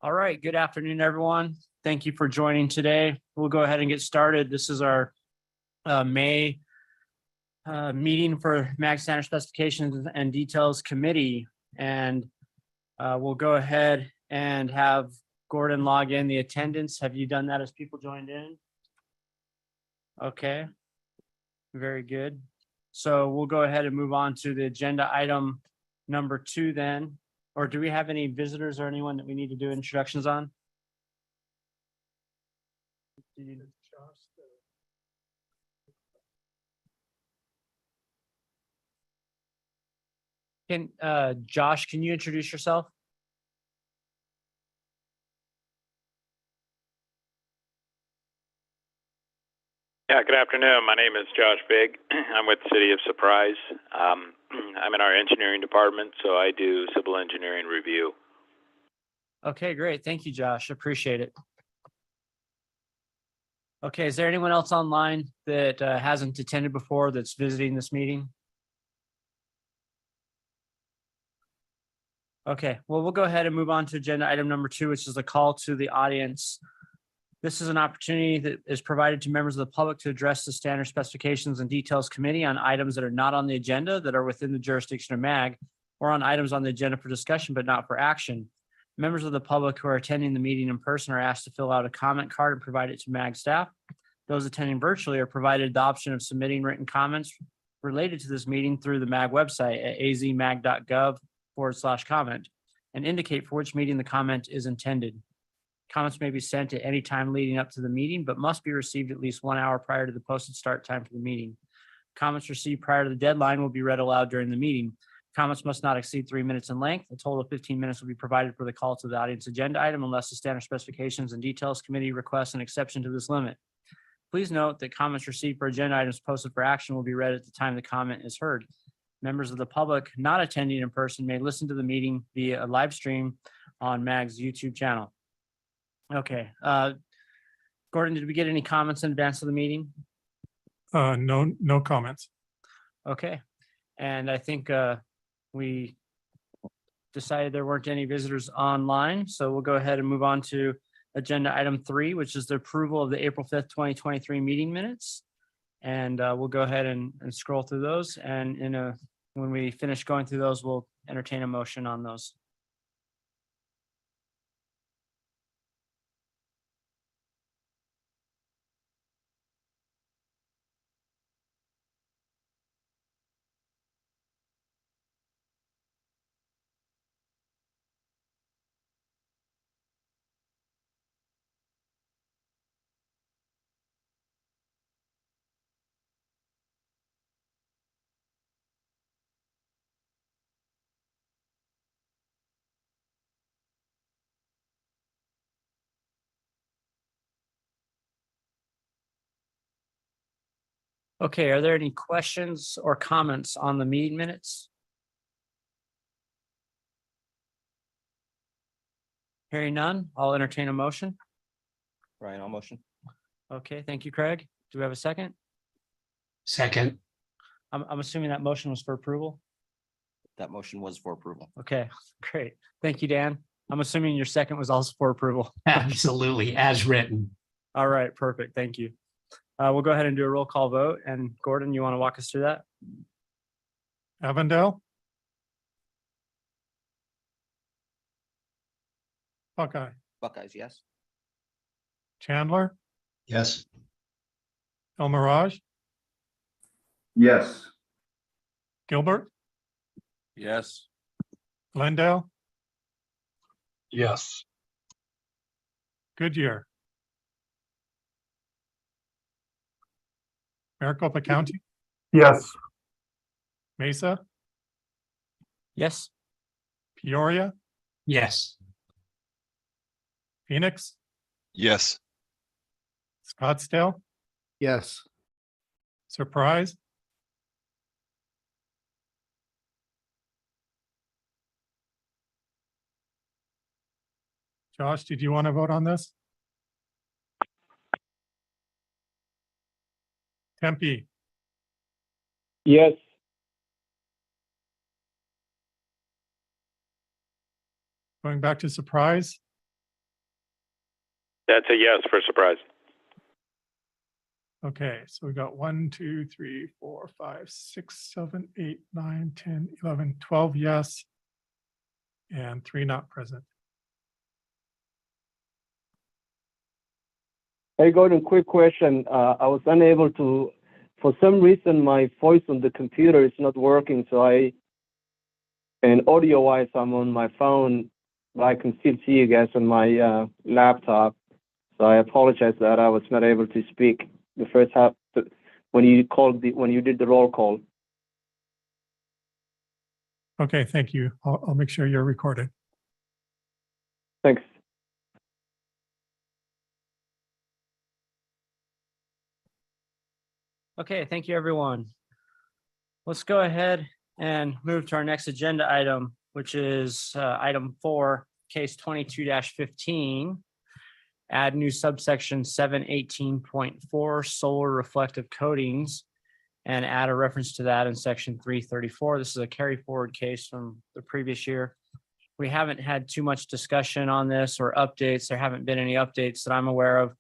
All right, good afternoon, everyone. Thank you for joining today. We'll go ahead and get started. This is our May meeting for MAG Standard Specifications and Details Committee. And we'll go ahead and have Gordon log in the attendance. Have you done that as people joined in? Okay, very good. So we'll go ahead and move on to the agenda item number 2 then. Or do we have any visitors or anyone that we need to do introductions on? Josh, can you introduce yourself? Yeah, good afternoon. My name is Josh Bigg. I'm with the City of Surprise. I'm in our engineering department, so I do civil engineering review. Okay, great. Thank you, Josh. Appreciate it. Okay, is there anyone else online that hasn't attended before that's visiting this meeting? Okay, well, we'll go ahead and move on to agenda item number 2, which is the call to the audience. This is an opportunity that is provided to members of the public to address the Standard Specifications and Details Committee on items that are not on the agenda that are within the jurisdiction of MAG, or on items on the agenda for discussion but not for action. Members of the public who are attending the meeting in person are asked to fill out a comment card and provide it to MAG staff. Those attending virtually are provided the option of submitting written comments related to this meeting through the MAG website at azmag.gov/comment and indicate for which meeting the comment is intended. Comments may be sent at any time leading up to the meeting, but must be received at least 1 hour prior to the posted start time for the meeting. Comments received prior to the deadline will be read aloud during the meeting. Comments must not exceed 3 minutes in length. A total of 15 minutes will be provided for the call to the audience agenda item unless the Standard Specifications and Details Committee requests an exception to this limit. Please note that comments received for agenda items posted for action will be read at the time the comment is heard. Members of the public not attending in person may listen to the meeting via a live stream on MAG's YouTube channel. Okay, Gordon, did we get any comments in advance of the meeting? No comments. Okay, and I think we decided there weren't any visitors online, so we'll go ahead and move on to agenda item 3, which is the approval of the April 5th, 2023 meeting minutes. And we'll go ahead and scroll through those, and when we finish going through those, we'll entertain a motion on those. Okay, are there any questions or comments on the meeting minutes? Hearing none, I'll entertain a motion. Ryan, I'll motion. Okay, thank you, Craig. Do we have a second? Second. I'm assuming that motion was for approval. That motion was for approval. Okay, great. Thank you, Dan. I'm assuming your second was also for approval. Absolutely, as written. All right, perfect. Thank you. We'll go ahead and do a roll call vote. And Gordon, you want to walk us through that? Avondale. Buckeye. Buckeyes, yes. Chandler. Yes. El Mirage. Yes. Gilbert. Yes. Glendale. Yes. Goodyear. Maricopa County. Yes. Mesa. Yes. Peoria. Yes. Phoenix. Yes. Scottsdale. Yes. Surprise. Josh, did you want to vote on this? Tempe. Yes. Going back to Surprise. That's a yes for Surprise. Okay, so we got 1, 2, 3, 4, 5, 6, 7, 8, 9, 10, 11, 12 yes. And 3 not present. Hey, Gordon, quick question. I was unable to, for some reason, my voice on the computer is not working. So and audio wise, I'm on my phone, but I can still see you guys on my laptop. So I apologize that I was not able to speak the first half when you did the roll call. Okay, thank you. I'll make sure you're recorded. Thanks. Okay, thank you, everyone. Let's go ahead and move to our next agenda item, which is item 4, case 22-15. Add new subsection 718.4 solar reflective coatings and add a reference to that in section 334. This is a carry forward case from the previous year. We haven't had too much discussion on this or updates. There haven't been any updates that I'm aware of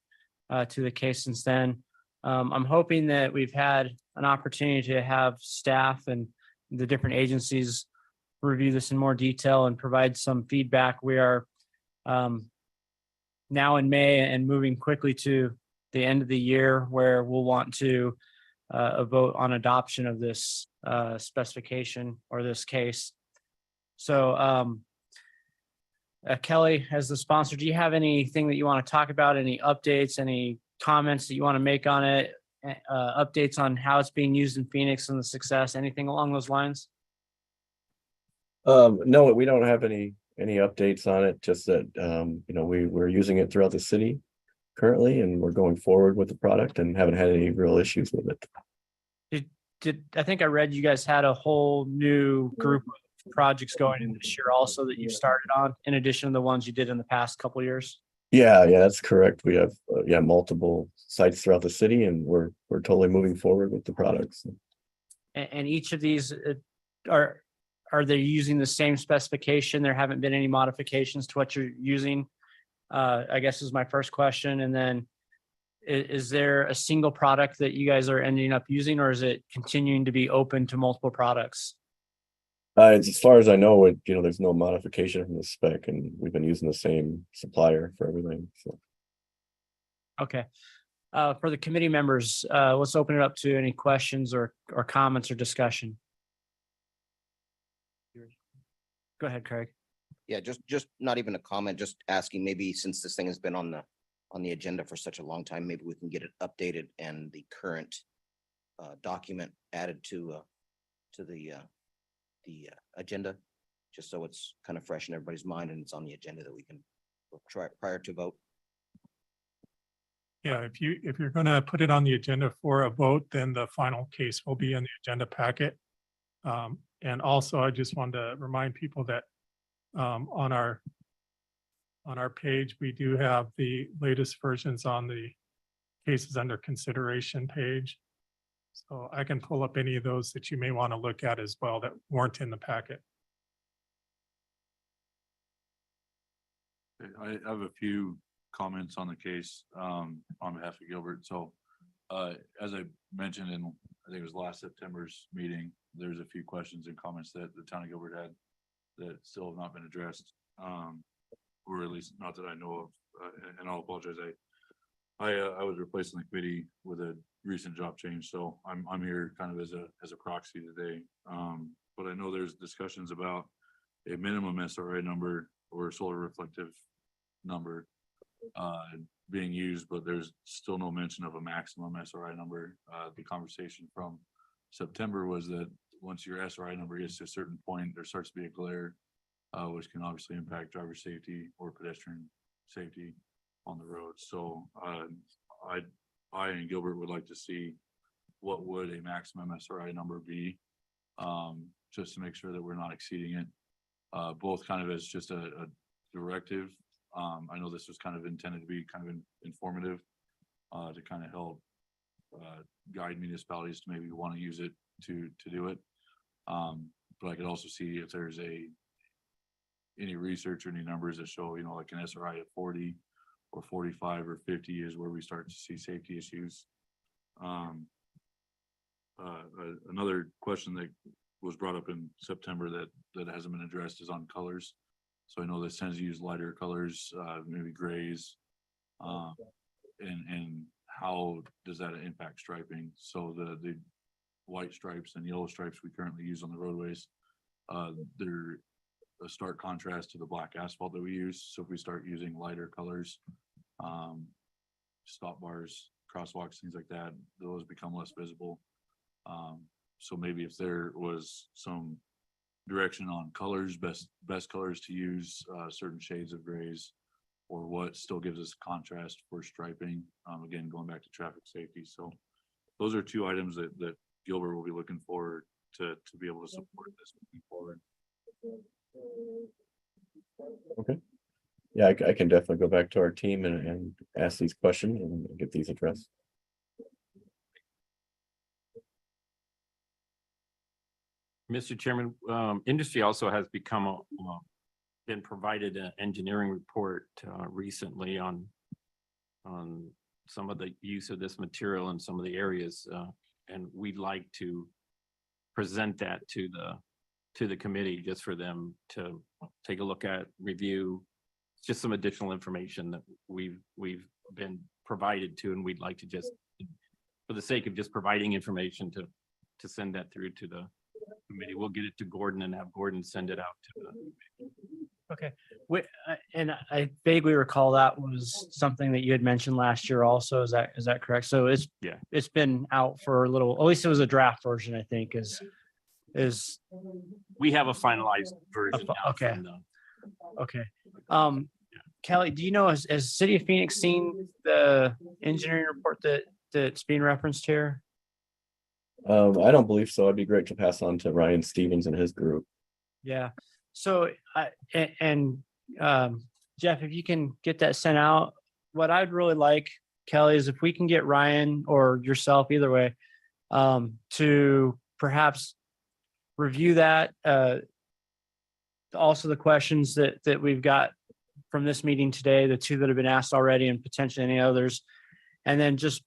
to the case since then. I'm hoping that we've had an opportunity to have staff and the different agencies review this in more detail and provide some feedback. We are now in May and moving quickly to the end of the year where we'll want to vote on adoption of this specification or this case. So Kelly, as the sponsor, do you have anything that you want to talk about? Any updates, any comments that you want to make on it? Updates on how it's being used in Phoenix and the success, anything along those lines? No, we don't have any updates on it, just that, we're using it throughout the city currently, and we're going forward with the product and haven't had any real issues with it. I think I read you guys had a whole new group of projects going in this year also that you started on, in addition to the ones you did in the past couple of years? Yeah, that's correct. We have, multiple sites throughout the city, and we're totally moving forward with the products. And each of these are they using the same specification? There haven't been any modifications to what you're using? I guess is my first question. And then is there a single product that you guys are ending up using, or is it continuing to be open to multiple products? As far as I know, there's no modification from the spec, and we've been using the same supplier for everything. So. Okay. For the committee members, let's open it up to any questions or comments or discussion. Go ahead, Craig. Yeah, just not even a comment, just asking, maybe since this thing has been on the agenda for such a long time, maybe we can get it updated and the current document added to the agenda, just so it's kind of fresh in everybody's mind and it's on the agenda that we can try prior to vote. Yeah, if you're going to put it on the agenda for a vote, then the final case will be in the agenda packet. And also, I just wanted to remind people that on our page, we do have the latest versions on the cases under consideration page. So I can pull up any of those that you may want to look at as well that weren't in the packet. I have a few comments on the case on behalf of Gilbert. So as I mentioned in, I think it was last September's meeting, there's a few questions and comments that the town of Gilbert had that still have not been addressed, or at least not that I know of. And I'll apologize. I was replacing the committee with a recent job change, so I'm here kind of as a proxy today. But I know there's discussions about a minimum SRI number or solar reflective number being used, but there's still no mention of a maximum SRI number. The conversation from September was that once your SRI number gets to a certain point, there starts to be a glare, which can obviously impact driver safety or pedestrian safety on the road. So I and Gilbert would like to see what would a maximum SRI number be, just to make sure that we're not exceeding it, both kind of as just a directive. I know this was kind of intended to be kind of informative to kind of help guide municipalities to maybe want to use it to do it. But I could also see if there's any research or any numbers that show, like an SRI of 40 or 45 or 50 is where we start to see safety issues. Another question that was brought up in September that hasn't been addressed is on colors. So I know that tends to use lighter colors, maybe grays, and how does that impact striping? So the white stripes and yellow stripes we currently use on the roadways, they're a stark contrast to the black asphalt that we use. So if we start using lighter colors, stop bars, crosswalks, things like that, those become less visible. So maybe if there was some direction on colors, best colors to use, certain shades of grays, or what still gives us contrast for striping. Again, going back to traffic safety. So those are two items that Gilbert will be looking for to be able to support this moving forward. Okay. Yeah, I can definitely go back to our team and ask these questions and get these addressed. Mr. Chairman, industry also has been provided an engineering report recently on some of the use of this material in some of the areas, and we'd like to present that to the committee just for them to take a look at, review. Just some additional information that we've been provided to, and we'd like to just, for the sake of just providing information, to send that through to the committee. We'll get it to Gordon and have Gordon send it out to the. Okay. And I vaguely recall that was something that you had mentioned last year also. Is that correct? So it's been out for a little, at least it was a draft version, I think, is we have a finalized version. Okay. Okay. Kelly, do you know, has City of Phoenix seen the engineering report that's being referenced here? I don't believe so. It'd be great to pass on to Ryan Stevens and his group. Yeah. So Jeff, if you can get that sent out, what I'd really like, Kelly, is if we can get Ryan or yourself, either way, to perhaps review that. Also the questions that we've got from this meeting today, the two that have been asked already and potentially any others. And then just,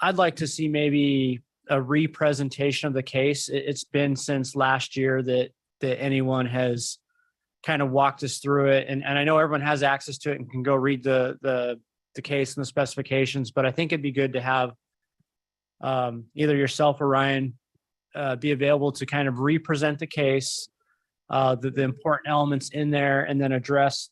I'd like to see maybe a re-presentation of the case. It's been since last year that anyone has kind of walked us through it. And I know everyone has access to it and can go read the case and the specifications, but I think it'd be good to have either yourself or Ryan be available to kind of re-present the case, the important elements in there, and then address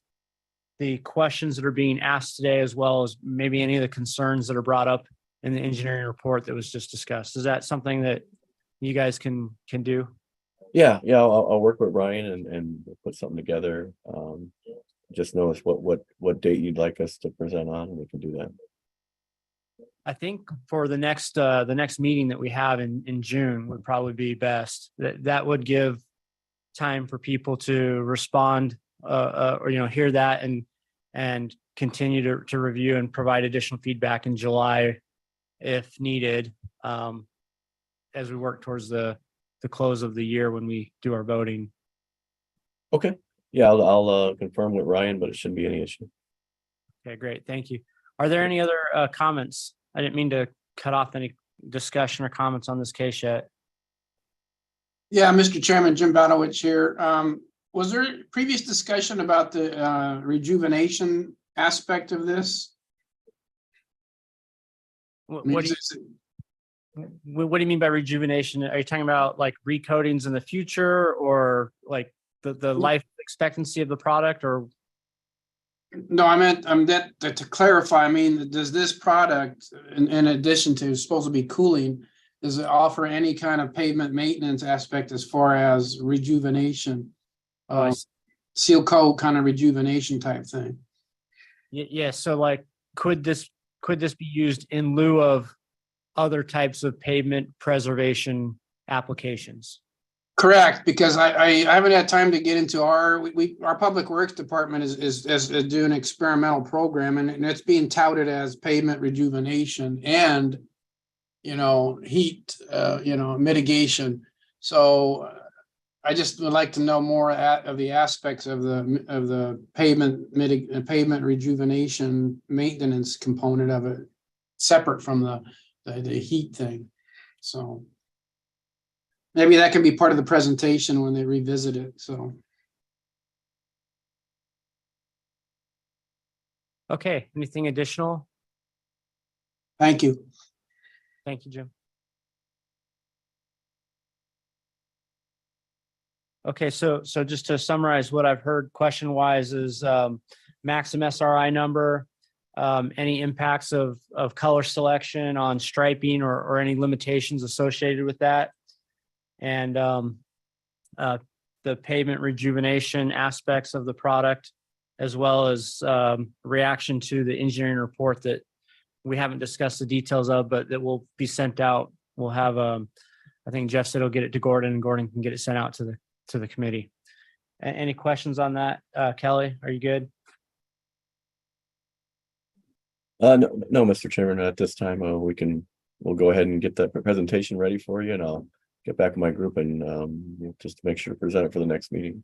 the questions that are being asked today, as well as maybe any of the concerns that are brought up in the engineering report that was just discussed. Is that something that you guys can do? Yeah, I'll work with Ryan and put something together. Just know us what date you'd like us to present on, and we can do that. I think for the next meeting that we have in June would probably be best. That would give time for people to respond or hear that and continue to review and provide additional feedback in July if needed, as we work towards the close of the year when we do our voting. Okay. Yeah, I'll confirm with Ryan, but it shouldn't be any issue. Okay, great. Thank you. Are there any other comments? I didn't mean to cut off any discussion or comments on this case yet. Yeah, Mr. Chairman, Jim Badowich here. Was there previous discussion about the rejuvenation aspect of this? What do you mean by rejuvenation? Are you talking about like recoatings in the future, or like the life expectancy of the product, or? No, I meant to clarify. I mean, does this product, in addition to supposed to be cooling, does it offer any kind of pavement maintenance aspect as far as rejuvenation, seal coat kind of rejuvenation type thing? Yeah. So like, could this be used in lieu of other types of pavement preservation applications? Correct, because I haven't had time to get into our public works department is doing an experimental program, and it's being touted as pavement rejuvenation and heat mitigation. So I just would like to know more of the aspects of the pavement rejuvenation maintenance component of it, separate from the heat thing. So maybe that can be part of the presentation when they revisit it. So Okay, anything additional? thank you. Thank you, Jim. Okay, so just to summarize what I've heard question wise is maximum SRI number, any impacts of color selection on striping or any limitations associated with that. And the pavement rejuvenation aspects of the product, as well as reaction to the engineering report that we haven't discussed the details of, but that will be sent out. We'll have, I think Jeff said he'll get it to Gordon, and Gordon can get it sent out to the committee. Any questions on that? Kelly, are you good? No, Mr. Chairman, at this time, we'll go ahead and get that presentation ready for you, and I'll get back with my group and just to make sure to present it for the next meeting.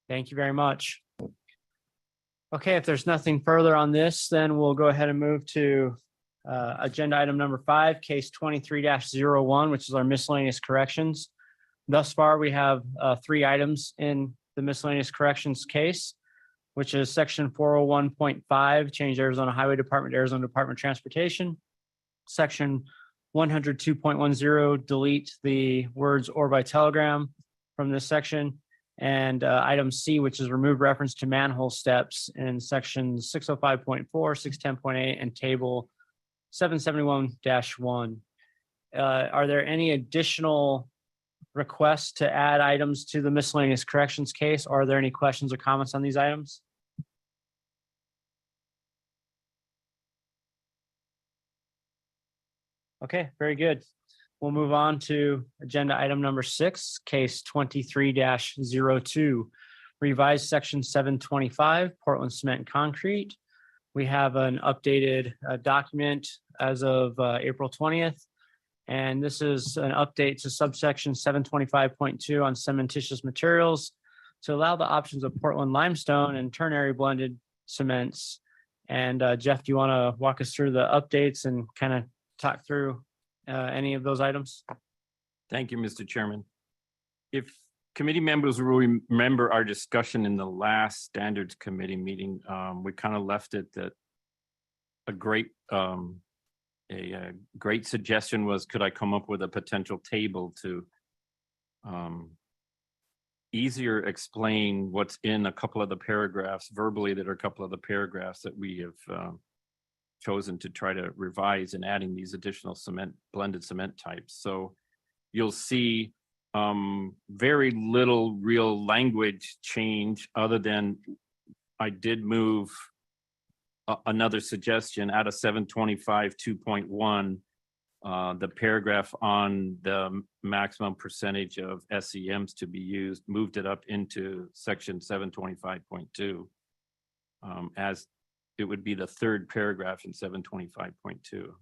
Thank you very much. Okay, if there's nothing further on this, then we'll go ahead and move to agenda item number 5, case 23-01, which is our miscellaneous corrections. Thus far, we have 3 items in the miscellaneous corrections case, which is section 401.5, change Arizona Highway Department to Arizona Department of Transportation. Section 102.10, delete the words "or by telegram" from this section. And item C, which is remove reference to manhole steps in section 605.4, 610.8, and table 771-1. Are there any additional requests to add items to the miscellaneous corrections case? Or are there any questions or comments on these items? Okay, very good. We'll move on to agenda item number 6, case 23-02, revised section 725, Portland Cement and Concrete. We have an updated document as of April 20th. And this is an update to subsection 725.2 on cementitious materials to allow the options of Portland limestone and ternary blended cements. And Jeff, do you want to walk us through the updates and kind of talk through any of those items? Thank you, Mr. Chairman. If committee members will remember our discussion in the last standards committee meeting, we kind of left it that a great suggestion was, could I come up with a potential table to easier explain what's in a couple of the paragraphs verbally that are a couple of the paragraphs that we have chosen to try to revise and adding these additional blended cement types. So you'll see very little real language change other than I did move another suggestion out of 725 2.1, the paragraph on the maximum percentage of SEMs to be used, moved it up into section 725.2 as it would be the 3rd paragraph in 725.2.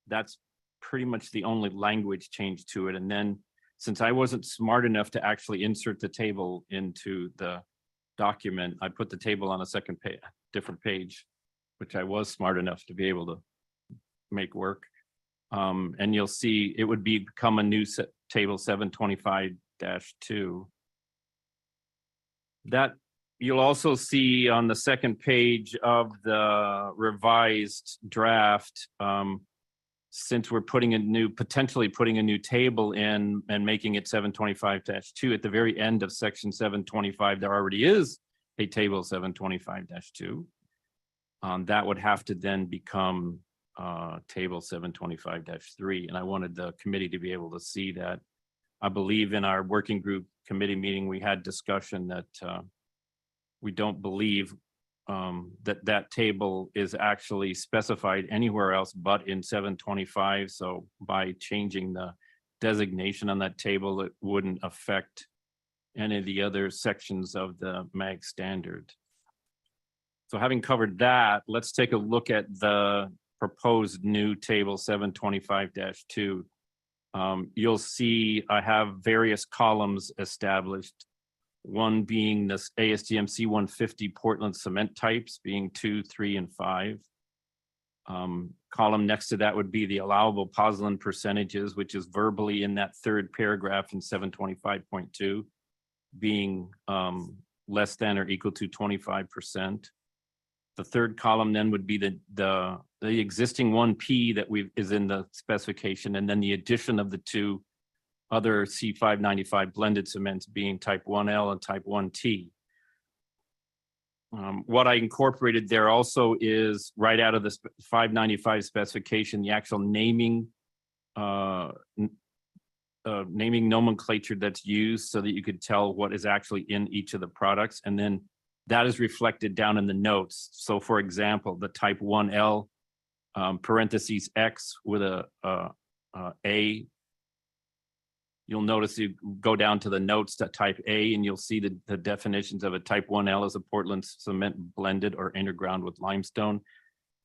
That's pretty much the only language change to it. And then since I wasn't smart enough to actually insert the table into the document, I put the table on a second page, different page, which I was smart enough to be able to make work. And you'll see it would become a new table 725-2. That you'll also see on the second page of the revised draft, since we're potentially putting a new table in and making it 725-2 at the very end of section 725, there already is a table 725-2. That would have to then become table 725-3. And I wanted the committee to be able to see that. I believe in our working group committee meeting, we had discussion that we don't believe that table is actually specified anywhere else but in 725. So by changing the designation on that table, it wouldn't affect any of the other sections of the MAG standard. So having covered that, let's take a look at the proposed new table 725-2. You'll see I have various columns established. One being this ASTM C150 Portland cement types being 2, 3, and 5. Column next to that would be the allowable pozzolan percentages, which is verbally in that third paragraph in 725.2, being less than or equal to 25%. The third column then would be the existing 1P that is in the specification, and then the addition of the 2 other C595 blended cements being type 1L and type 1T. What I incorporated there also is right out of the 595 specification, the actual naming nomenclature that's used so that you could tell what is actually in each of the products. And then that is reflected down in the notes. So for example, the type 1L parentheses X with a A. You'll notice you go down to the notes to type A and you'll see the definitions of a type 1L as a Portland cement blended or underground with limestone.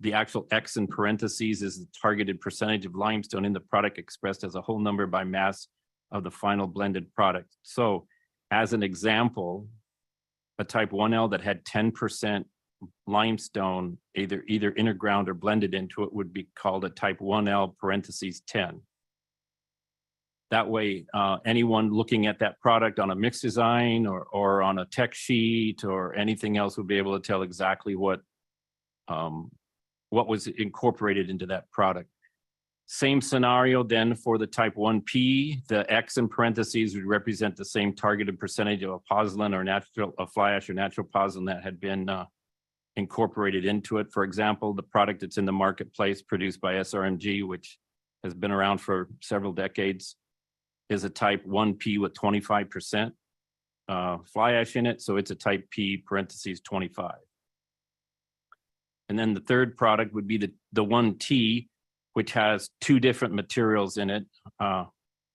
The actual X in parentheses is the targeted percentage of limestone in the product expressed as a whole number by mass of the final blended product. So as an example, a type 1L that had 10% limestone, either underground or blended into it, would be called a type 1L parentheses 10. That way, anyone looking at that product on a mix design or on a tech sheet or anything else would be able to tell exactly what was incorporated into that product. Same scenario then for the type 1P, the X in parentheses would represent the same targeted percentage of a pozzolan or a fly ash or natural pozzolan that had been incorporated into it. For example, the product that's in the marketplace produced by SRMG, which has been around for several decades, is a type 1P with 25% fly ash in it. So it's a type P parentheses 25. And then the third product would be the 1T, which has 2 different materials in it,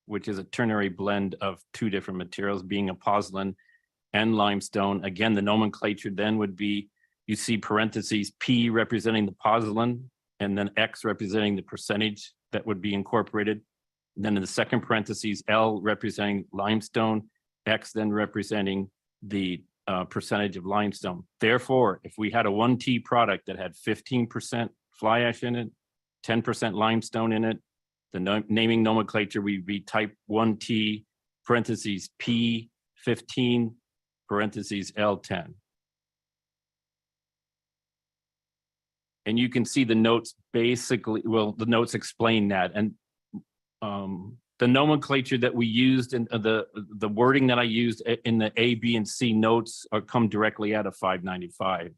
which is a ternary blend of 2 different materials, being a pozzolan and limestone. Again, the nomenclature then would be, you see parentheses P representing the pozzolan, and then X representing the percentage that would be incorporated. And then in the second parentheses, L representing limestone, X then representing the percentage of limestone. Therefore, if we had a 1T product that had 15% fly ash in it, 10% limestone in it, the naming nomenclature would be type 1T parentheses P 15 parentheses L10. And you can see the notes basically, well, the notes explain that. And the nomenclature that we used and the wording that I used in the A, B, and C notes come directly out of 595.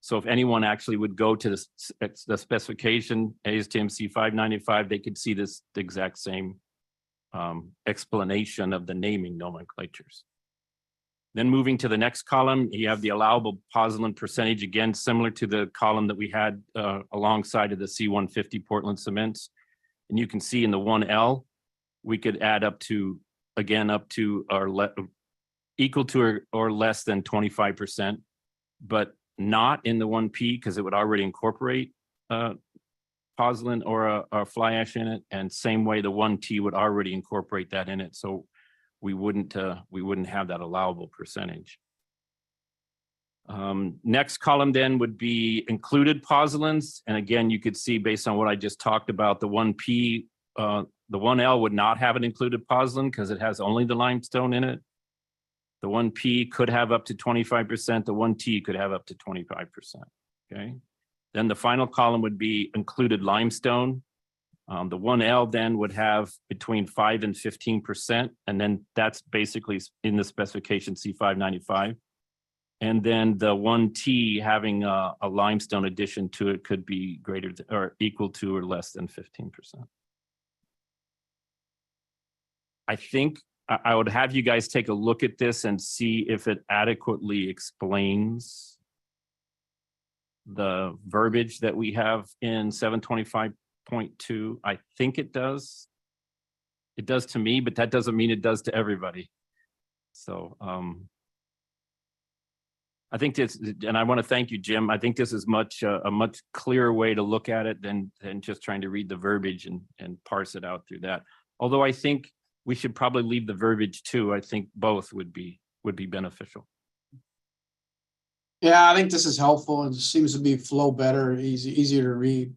So if anyone actually would go to the specification, ASTM C595, they could see this the exact same explanation of the naming nomenclatures. Then moving to the next column, you have the allowable pozzolan percentage, again, similar to the column that we had alongside of the C150 Portland cements. And you can see in the 1L, we could add up to, again, up to or equal to or less than 25%, but not in the 1P because it would already incorporate pozzolan or a fly ash in it. And same way the 1T would already incorporate that in it. So we wouldn't have that allowable percentage. Next column then would be included pozzolans. And again, you could see based on what I just talked about, the 1P, the 1L would not have an included pozzolan because it has only the limestone in it. The 1P could have up to 25%. The 1T could have up to 25%, okay? Then the final column would be included limestone. The 1L then would have between 5 and 15%. And then that's basically in the specification C595. And then the 1T having a limestone addition to it could be greater than, or equal to or less than 15%. I think I would have you guys take a look at this and see if it adequately explains the verbiage that we have in 725.2. I think it does. It does to me, but that doesn't mean it does to everybody. So I think this, and I want to thank you, Jim. I think this is a much clearer way to look at it than just trying to read the verbiage and parse it out through that. Although I think we should probably leave the verbiage too. I think both would be beneficial. Yeah, I think this is helpful. It seems to be flow better, easier to read.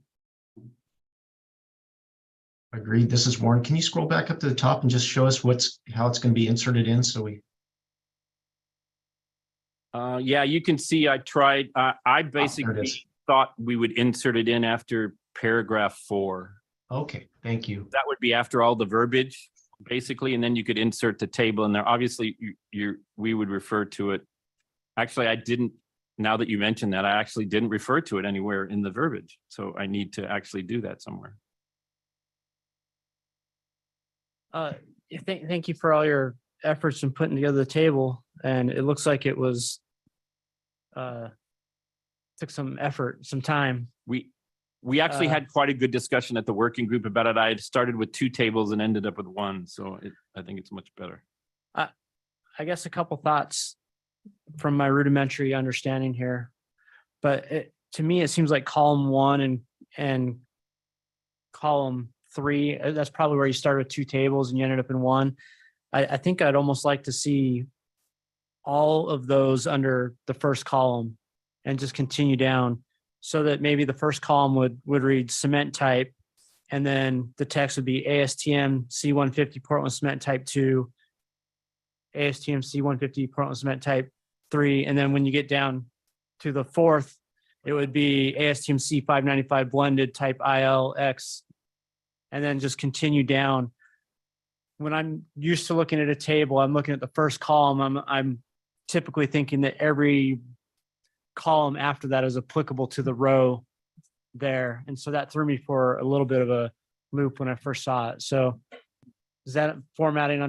Agreed. This is Warren. Can you scroll back up to the top and just show us how it's going to be inserted in so we. Yeah, you can see I tried, I There it basically is. thought we would insert it in after paragraph 4. Okay, thank you. That would be after all the verbiage, basically, and then you could insert the table in there. Obviously, we would refer to it. Actually, I didn't, now that you mentioned that, I actually didn't refer to it anywhere in the verbiage. So I need to actually do that somewhere. Thank you for all your efforts in putting together the table, and it looks like it was took some effort, some time. We actually had quite a good discussion at the working group about it. I had started with 2 tables and ended up with 1, so I think it's much better. I guess a couple thoughts from my rudimentary understanding here, but to me, it seems like column 1 and column 3, that's probably where you started with 2 tables and you ended up in 1. I think I'd almost like to see all of those under the first column and just continue down, so that maybe the first column would read cement type, and then the text would be ASTM C150 Portland cement type 2, ASTM C150 Portland cement type 3, and then when you get down to the 4th, it would be ASTM C595 blended type ILX, and then just continue down. When I'm used to looking at a table, I'm looking at the first column. I'm typically thinking that every column after that is applicable to the row there. And so that threw me for a little bit of a loop when I first saw it. So is that formatting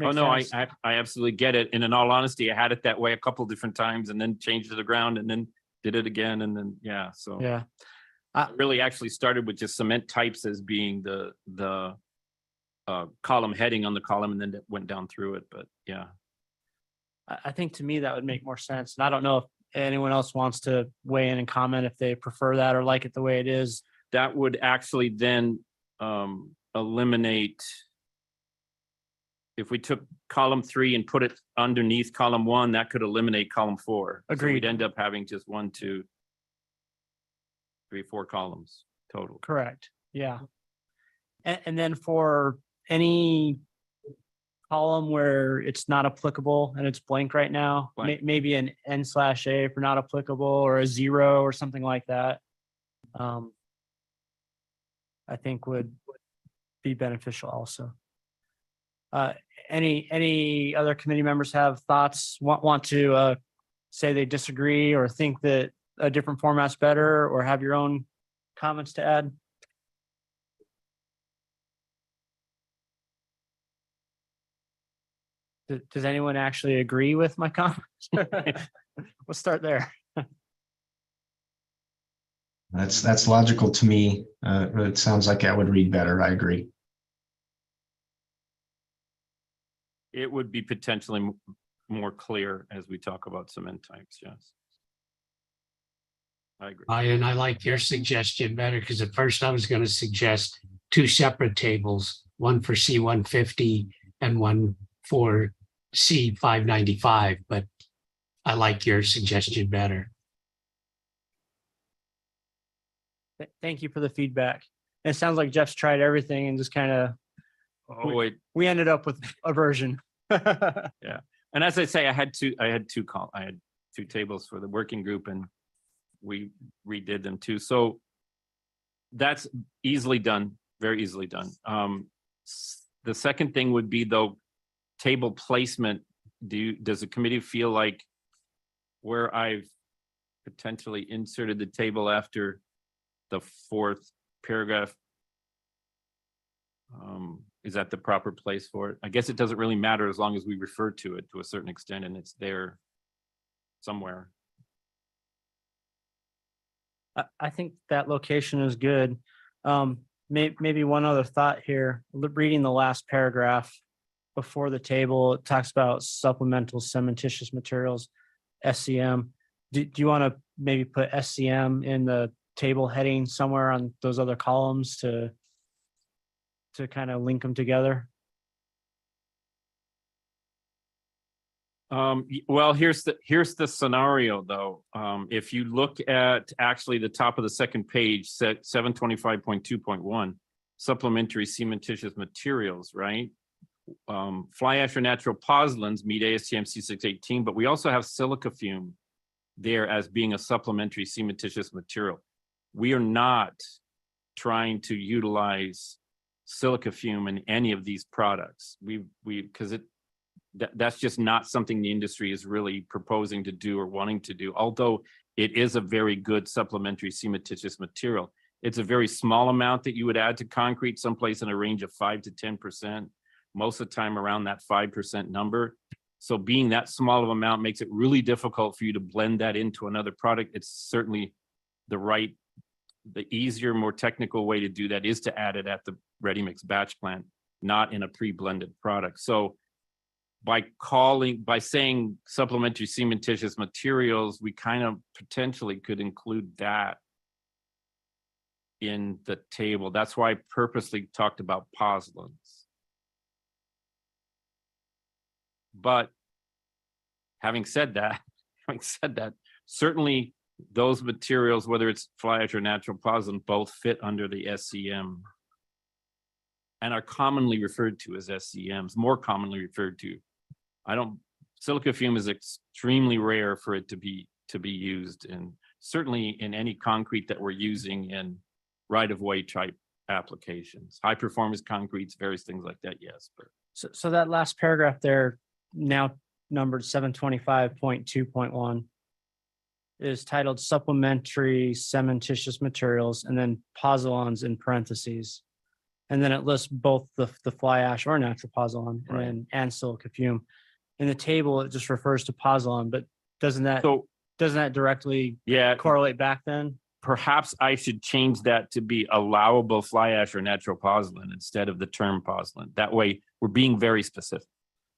Oh, no, I absolutely get it. And in all honesty, I had it that way a couple different times and then changed it around and then did it again. And then, yeah, so. Yeah. I really actually started with just cement types as being the column heading on the column, and then it went down through it. But yeah. I think to me that would make more sense. And I don't know if anyone else wants to weigh in and comment if they prefer that or like it the way it is. That would actually then eliminate, if we took column 3 and put it underneath column 1, that could eliminate column 4. So Agreed. we'd end up having just 1, 2, 3, 4 columns total. Correct. Yeah. And then for any column where it's not applicable and it's blank right now, Blank. maybe an N/A for not applicable, or a 0 or something like that. I think would be beneficial also. Any other committee members have thoughts, want to say they disagree or think that a different format's better, or have your own comments to add? Does anyone actually agree with my comments? We'll start there. That's logical to me. It sounds like that would read better. I agree. It would be potentially more clear as we talk about cement types, yes. I agree. And I like your suggestion better, because at first I was going to suggest 2 separate tables, one for C150 and one for C595, but I like your suggestion better. Thank you for the feedback. It sounds like Jeff's tried everything and just kind of, Oh, wait, we ended up with a version. yeah. And as I say, I had 2 tables for the working group, and we redid them too. So that's easily done, very easily done. The second thing would be, though, table placement. Does the committee feel like where I've potentially inserted the table after the 4th paragraph, is that the proper place for it? I guess it doesn't really matter as long as we refer to it to a certain extent and it's there somewhere. I think that location is good. Maybe one other thought here, reading the last paragraph before the table, it talks about supplemental cementitious materials, SCM. Do you want to maybe put SCM in the table heading somewhere on those other columns to to kind of link them together? Well, here's the scenario though. If you look at actually the top of the second page, 725.2.1, supplementary cementitious materials, right? Fly ash or natural pozzolans meet ASTM C618, but we also have silica fume there as being a supplementary cementitious material. We are not trying to utilize silica fume in any of these products. Because that's just not something the industry is really proposing to do or wanting to do, although it is a very good supplementary cementitious material. It's a very small amount that you would add to concrete, someplace in a range of 5 to 10%, most of the time around that 5% number. So being that small of amount makes it really difficult for you to blend that into another product. It's certainly the easier, more technical way to do that is to add it at the ready mix batch plant, not in a pre-blended product. So by saying supplementary cementitious materials, we kind of potentially could include that in the table. That's why I purposely talked about pozzolans. But having said that, certainly those materials, whether it's fly ash or natural pozzolan, both fit under the SCM and are commonly referred to as SCMs, more commonly referred to. Silica fume is extremely rare for it to be used, and certainly in any concrete that we're using in right-of-way type applications, high performance concretes, various things like that. Yes, but So that last paragraph there, now numbered 725.2.1, is titled supplementary cementitious materials, and then pozzolans in parentheses. And then it lists both the fly ash or natural pozzolan and silica fume. In the table, it just refers to pozzolan, but doesn't that directly correlate back then? Perhaps I should change that to be allowable fly ash or natural pozzolan instead of the term pozzolan. That way we're being very specific.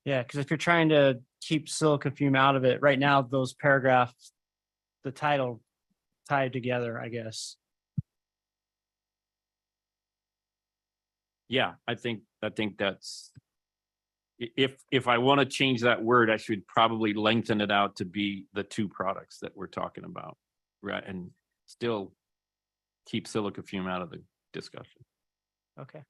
Yeah, because if you're trying to keep silica fume out of it, right now, those paragraphs, the title tied together, I guess. Yeah, I think that's, if I want to change that word, I should probably lengthen it out to be the two products that we're talking about, right? And still keep silica fume out of the discussion. Okay.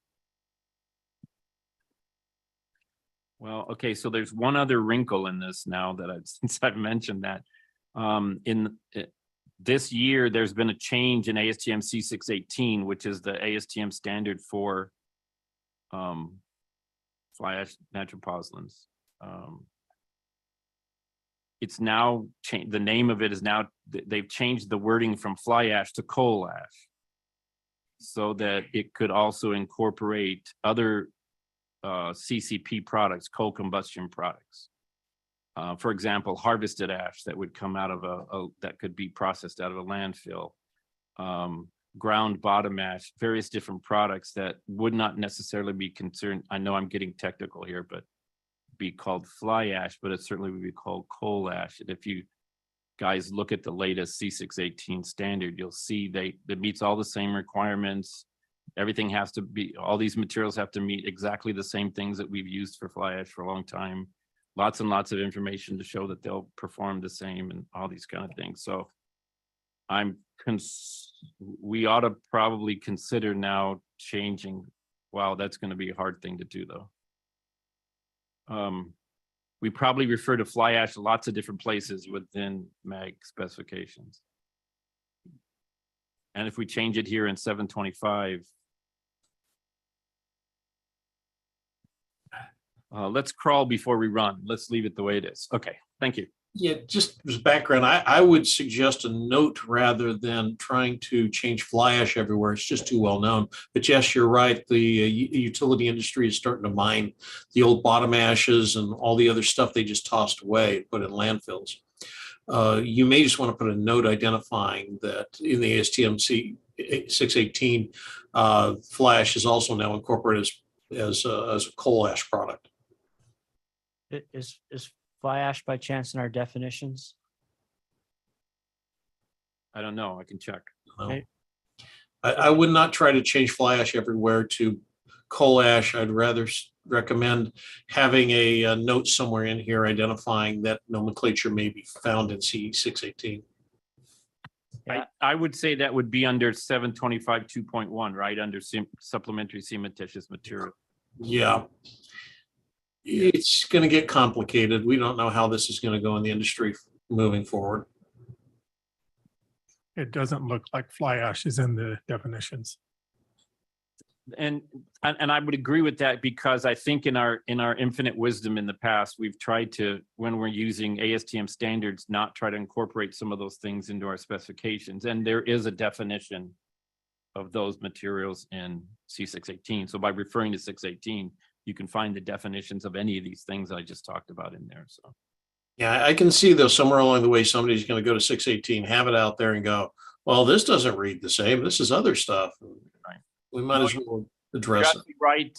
Well, okay, so there's one other wrinkle in this now that since I've mentioned that. This year, there's been a change in ASTM C618, which is the ASTM standard for fly ash natural pozzolans. It's now changed. The name of it is now, they've changed the wording from fly ash to coal ash so that it could also incorporate other CCP products, coal combustion products. For example, harvested ash that would come out of that could be processed out of a landfill, ground bottom ash, various different products that would not necessarily be concerned. I know I'm getting technical here, but be called fly ash, but it certainly would be called coal ash. And if you guys look at the latest C618 standard, you'll see that meets all the same requirements. Everything has to be, all these materials have to meet exactly the same things that we've used for fly ash for a long time. Lots and lots of information to show that they'll perform the same and all these kind of things. So we ought to probably consider now changing. Wow, that's going to be a hard thing to do though. We probably refer to fly ash lots of different places within MAG specifications. And if we change it here in 725, let's crawl before we run. Let's leave it the way it is. Okay, thank you. Yeah, just as background, I would suggest a note rather than trying to change fly ash everywhere. It's just too well known. But yes, you're right. The utility industry is starting to mine the old bottom ashes and all the other stuff they just tossed away, put in landfills. You may just want to put a note identifying that in the ASTM C618, fly ash is also now incorporated as a coal ash product. Is fly ash by chance in our definitions? I don't know. I can check. I would not try to change fly ash everywhere to coal ash, I'd rather recommend having a note somewhere in here identifying that nomenclature may be found in C 618. I would say that would be under 725 2.1, right? Under supplementary cementitious material. Yeah. It's going to get complicated. We don't know how this is going to go in the industry moving forward. It doesn't look like fly ash is in the definitions. And I would agree with that, because I think in our infinite wisdom in the past, we've tried to, when we're using ASTM standards, not try to incorporate some of those things into our specifications. And there is a definition of those materials in C618. So by referring to 618, you can find the definitions of any of these things I just talked about in there. So Yeah, I can see though somewhere along the way, somebody's going to go to 618, have it out there and go, well, this doesn't read the same. This is other stuff. Right. We might as well address it. right.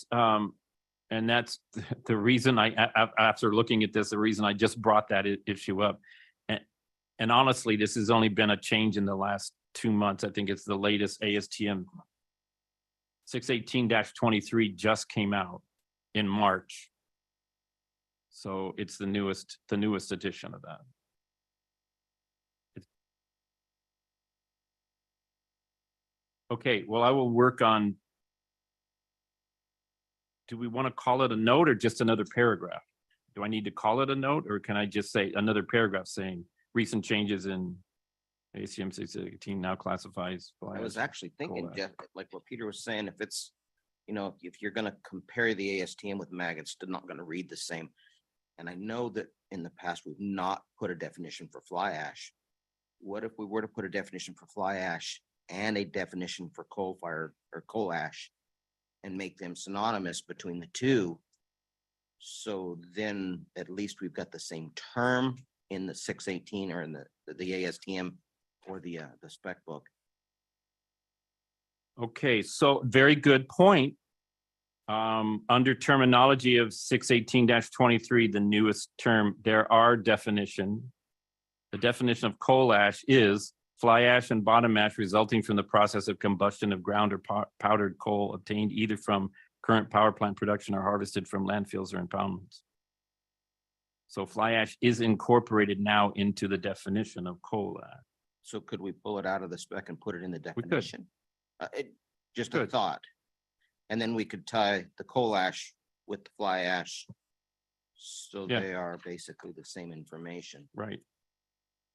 And that's the reason after looking at this, the reason I just brought that issue up. And honestly, this has only been a change in the last 2 months. I think it's the latest ASTM 618-23 just came out in March. So it's the newest edition of that. Okay, well, I will work on, do we want to call it a note or just another paragraph? Do I need to call it a note, or can I just say another paragraph saying recent changes in ASTM 618 now classifies fly I was ash, actually thinking, coal ash? Jeff, like what Peter was saying, if it's, if you're gonna compare the ASTM with MAG, it's still not gonna read the same. And I know that in the past, we've not put a definition for fly ash. What if we were to put a definition for fly ash and a definition for coal fire or coal ash and make them synonymous between the two? So then at least we've got the same term in the 618 or in the ASTM or the spec book. Okay, so very good point. Under terminology of 618-23, the newest term, there are definition. The definition of coal ash is fly ash and bottom ash resulting from the process of combustion of ground or powdered coal obtained either from current power plant production or harvested from landfills or impoundments. So fly ash is incorporated now into the definition of coal ash. So could we pull it out of the spec and put it in the We could. definition? Just a Could. thought. And then we could tie the coal ash with the fly ash. So Yeah. they are basically the same information. Right.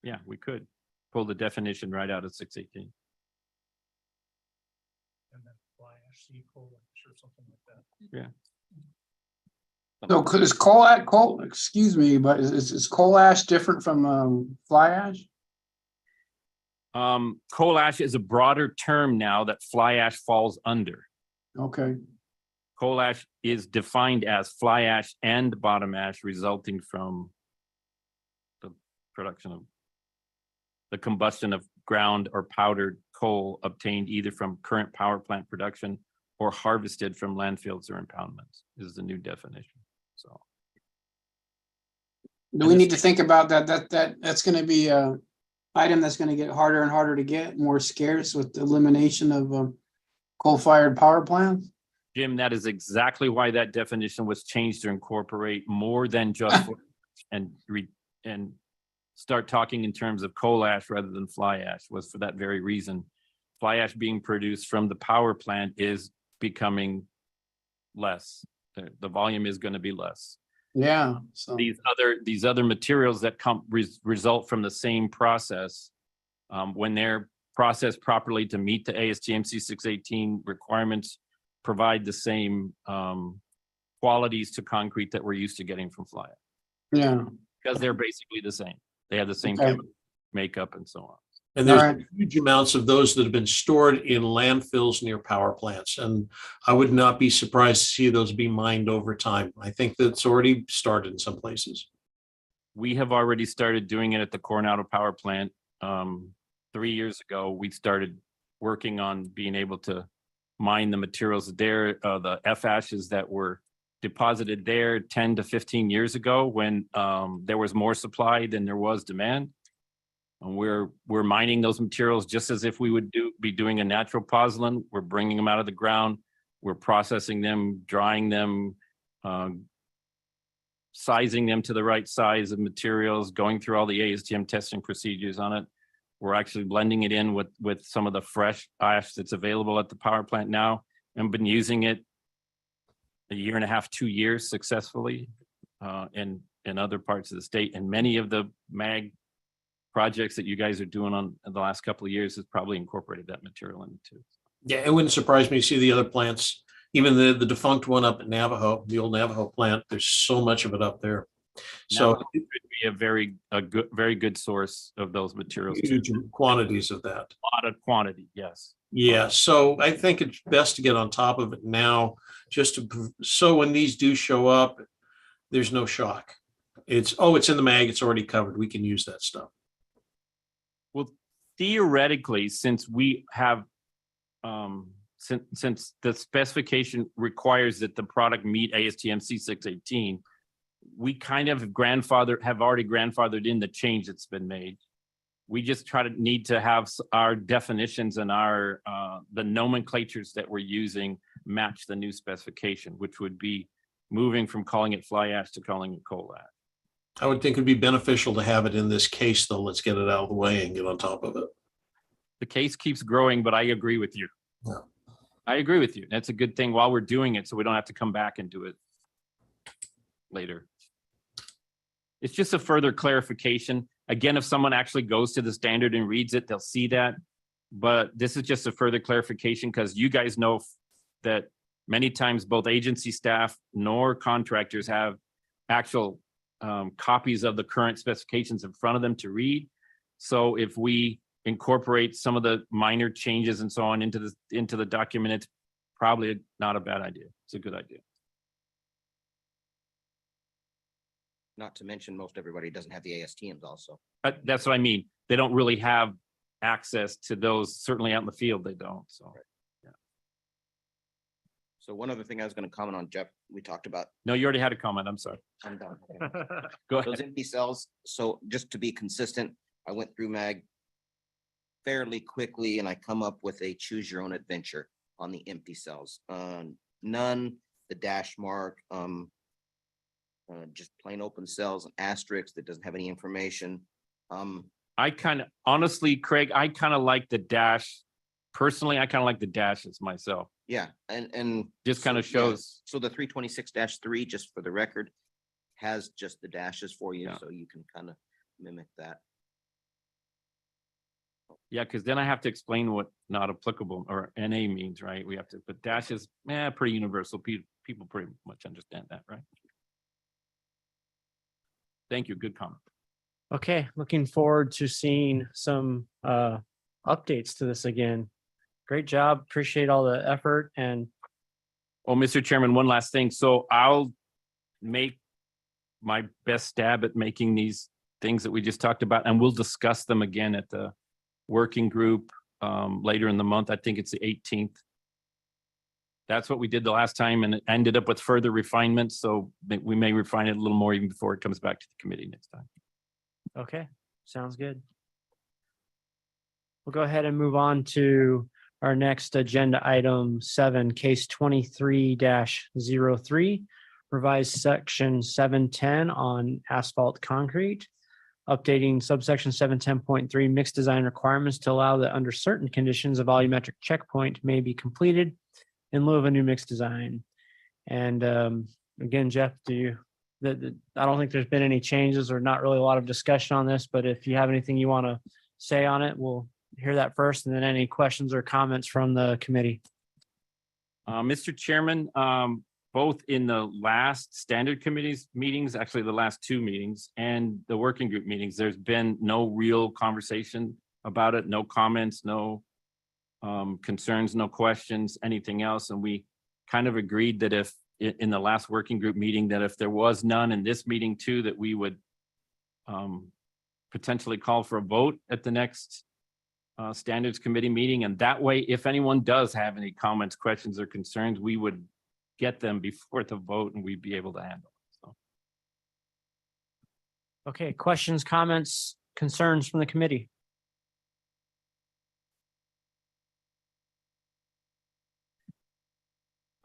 Yeah, we could pull the definition right out of 618. And then fly ash, sea coal ash or something like that. Yeah. So is coal, excuse me, but is coal ash different from fly ash? Coal ash is a broader term now that fly ash falls under. Okay, Coal ash is defined as fly ash and bottom ash resulting from the production of the combustion of ground or powdered coal obtained either from current power plant production or harvested from landfills or impoundments is the new definition. So do we need to think about that's gonna be a item that's gonna get harder and harder to get, more scarce with the elimination of coal-fired power plants? Jim, that is exactly why that definition was changed to incorporate more than just and start talking in terms of coal ash rather than fly ash, was for that very reason. Fly ash being produced from the power plant is becoming less. The volume is going to be less. Yeah, so These other materials that result from the same process, when they're processed properly to meet the ASTM C618 requirements, provide the same qualities to concrete that we're used to getting from fly ash, yeah, because they're basically the same. They have the same Okay. chemical makeup and so on. And there's All right. huge amounts of those that have been stored in landfills near power plants. And I would not be surprised to see those be mined over time. I think that's already started in some places. We have already started doing it at the Coronado Power Plant. 3 years ago, we started working on being able to mine the materials there, the F ashes that were deposited there 10 to 15 years ago when there was more supply than there was demand. And we're mining those materials just as if we would be doing a natural pozzolan. We're bringing them out of the ground. We're processing them, drying them, sizing them to the right size of materials, going through all the ASTM testing procedures on it. We're actually blending it in with some of the fresh ash that's available at the power plant now, and been using it a year and a half, 2 years successfully in other parts of the state. And many of the mag projects that you guys are doing in the last couple of years has probably incorporated that material in it too. Yeah, it wouldn't surprise me to see the other plants, even the defunct one up at Navajo, the old Navajo plant. There's so much of it up there. So Now, it could be very good source of those materials too. huge quantities of that. A lot of quantity, yes. Yeah, so I think it's best to get on top of it now, so when these do show up, there's no shock. It's in the mag, it's already covered. We can use that stuff. Well, theoretically, since we have, since the specification requires that the product meet ASTM C618, we kind of have already grandfathered in the change that's been made. We just need to have our definitions and our the nomenclatures that we're using match the new specification, which would be moving from calling it fly ash to calling it coal ash. I would think it'd be beneficial to have it in this case, though. Let's get it out of the way and get on top of it. The case keeps growing, but I agree with you. Yeah. I agree with you. That's a good thing while we're doing it, so we don't have to come back and do it later. It's just a further clarification. Again, if someone actually goes to the standard and reads it, they'll see that. But this is just a further clarification because you guys know that many times both agency staff nor contractors have actual copies of the current specifications in front of them to read. So if we incorporate some of the minor changes and so on into the document, it's probably not a bad idea. It's a good idea. Not to mention, most everybody doesn't have the ASTMs also. That's what I mean. They don't really have access to those. Certainly out in the field, they don't. So. Right. So one other thing I was going to comment on, Jeff, we talked about. No, you already had a comment. I'm sorry. I'm done. Go Those ahead. empty cells. So just to be consistent, I went through MAG fairly quickly and I come up with a choose your own adventure on the empty cells. None, the dash mark, just plain open cells, an asterisk that doesn't have any information. I kind of, honestly, Craig, I kind of like the dash. Personally, I kind of like the dashes myself. Yeah, and Just kind of yeah, shows. So the 326-3, just for the record, has just the dashes for you, Yeah. so you can kind of mimic that. Yeah, because then I have to explain what not applicable or NA means, right? We have to, but dashes, pretty universal. People pretty much understand that, right? Thank you. Good comment. Okay, looking forward to seeing some updates to this again. Great job. Appreciate all the effort and Oh, Mr. Chairman, one last thing. So I'll make my best stab at making these things that we just talked about, and we'll discuss them again at the working group later in the month. I think it's the 18th. That's what we did the last time, and it ended up with further refinements. So we may refine it a little more even before it comes back to the committee next time. okay, sounds good. We'll go ahead and move on to our next agenda item 7, case 23-03, revised section 710 on asphalt concrete, updating subsection 710.3 mixed design requirements to allow that under certain conditions, a volumetric checkpoint may be completed in lieu of a new mixed design. And again, Jeff, I don't think there's been any changes or not really a lot of discussion on this, but if you have anything you want to say on it, we'll hear that first, and then any questions or comments from the committee. Mr. Chairman, both in the last standard committees meetings, actually the last 2 meetings, and the working group meetings, there's been no real conversation about it, no comments, no concerns, no questions, anything else. And we kind of agreed that if in the last working group meeting, that if there was none in this meeting too, that we would potentially call for a vote at the next standards committee meeting. And that way, if anyone does have any comments, questions, or concerns, we would get them before the vote and we'd be able to handle it. So. Okay, questions, comments, concerns from the committee?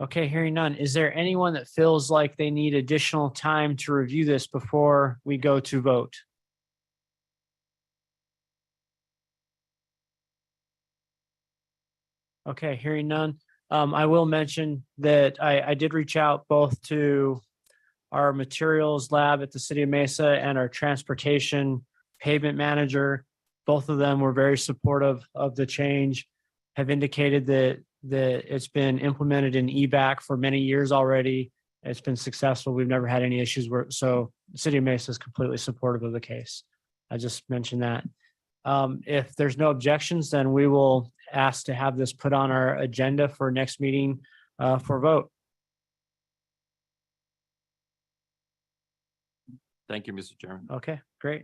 Okay, hearing none. Is there anyone that feels like they need additional time to review this before we go to vote? Okay, hearing none. I will mention that I did reach out both to our materials lab at the City of Mesa and our transportation pavement manager. Both of them were very supportive of the change, have indicated that it's been implemented in EBAC for many years already. It's been successful. We've never had any issues so the City of Mesa is completely supportive of the case. I just mentioned that. If there's no objections, then we will ask to have this put on our agenda for next meeting for vote. Thank you, Mr. Chairman. Okay, great.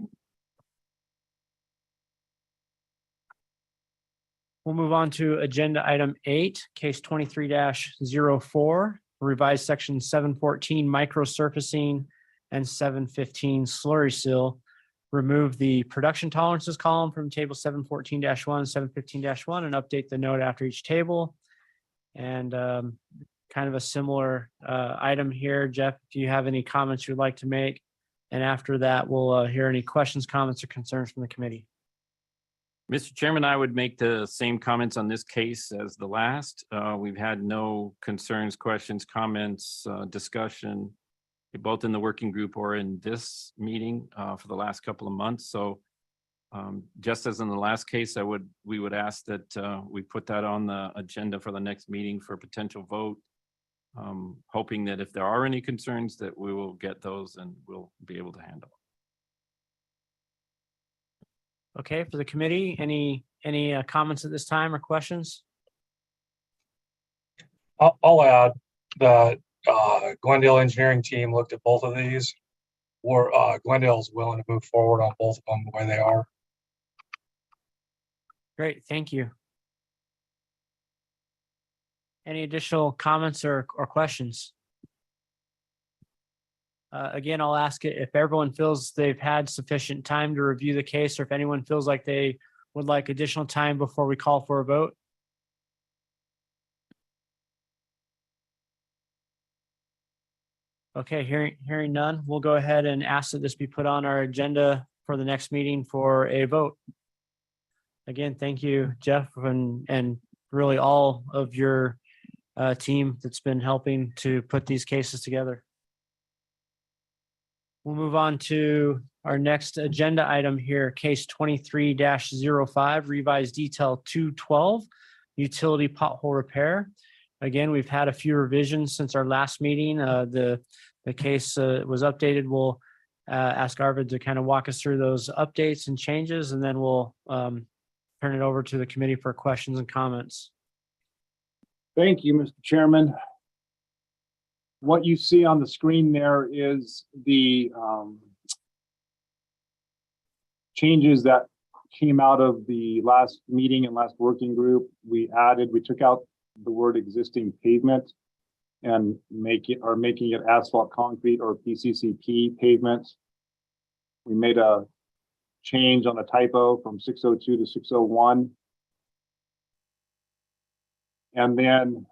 We'll move on to agenda item 8, case 23-04, revised section 714 microsurfacing and 715 slurry seal. Remove the production tolerances column from table 714-1, 715-1, and update the note after each table. And kind of a similar item here. Jeff, if you have any comments you'd like to make, and after that, we'll hear any questions, comments, or concerns from the committee. Mr. Chairman, I would make the same comments on this case as the last. We've had no concerns, questions, comments, discussion, both in the working group or in this meeting for the last couple of months. So just as in the last case, we would ask that we put that on the agenda for the next meeting for potential vote, hoping that if there are any concerns that we will get those and we'll be able to handle. Okay, for the committee, any comments at this time or questions? I'll add that Glendale engineering team looked at both of these. Glendale's willing to move forward on both of them the way they are. Great, thank you. Any additional comments or questions? Again, I'll ask it if everyone feels they've had sufficient time to review the case, or if anyone feels like they would like additional time before we call for a vote. Okay, hearing none, we'll go ahead and ask that this be put on our agenda for the next meeting for a vote. Again, thank you, Jeff, and really all of your team that's been helping to put these cases together. We'll move on to our next agenda item here, case 23-05, revised detail 212, utility pothole repair. Again, we've had a few revisions since our last meeting. The case was updated. We'll ask Arvid to kind of walk us through those updates and changes, and then we'll turn it over to the committee for questions and comments. Thank you, Mr. Chairman. What you see on the screen there is the changes that came out of the last meeting and last working group. We took out the word existing pavement and making it asphalt concrete or PCCP pavement. We made a change on the typo from 602 to 601. And then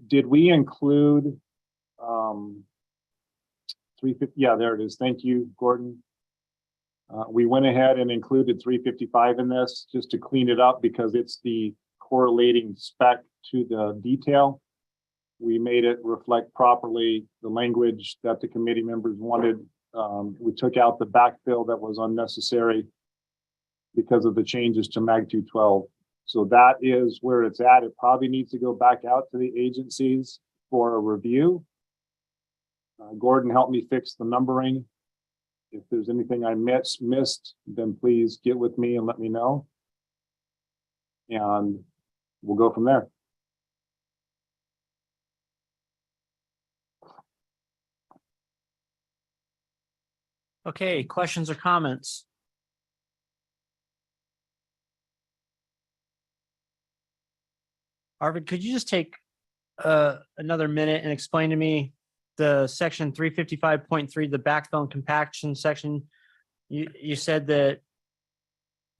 did we include 350? Yeah, there it is. Thank you, Gordon. We went ahead and included 355 in this just to clean it up because it's the correlating spec to the detail. We made it reflect properly the language that the committee members wanted. We took out the backfill that was unnecessary because of the changes to MAG 212. So that is where it's at. It probably needs to go back out to the agencies for a review. Gordon helped me fix the numbering. If there's anything I missed, then please get with me and let me know. And we'll go from there. Okay, questions or comments? Arvid, could you just take another minute and explain to me the section 355.3, the backfill and compaction section? You said that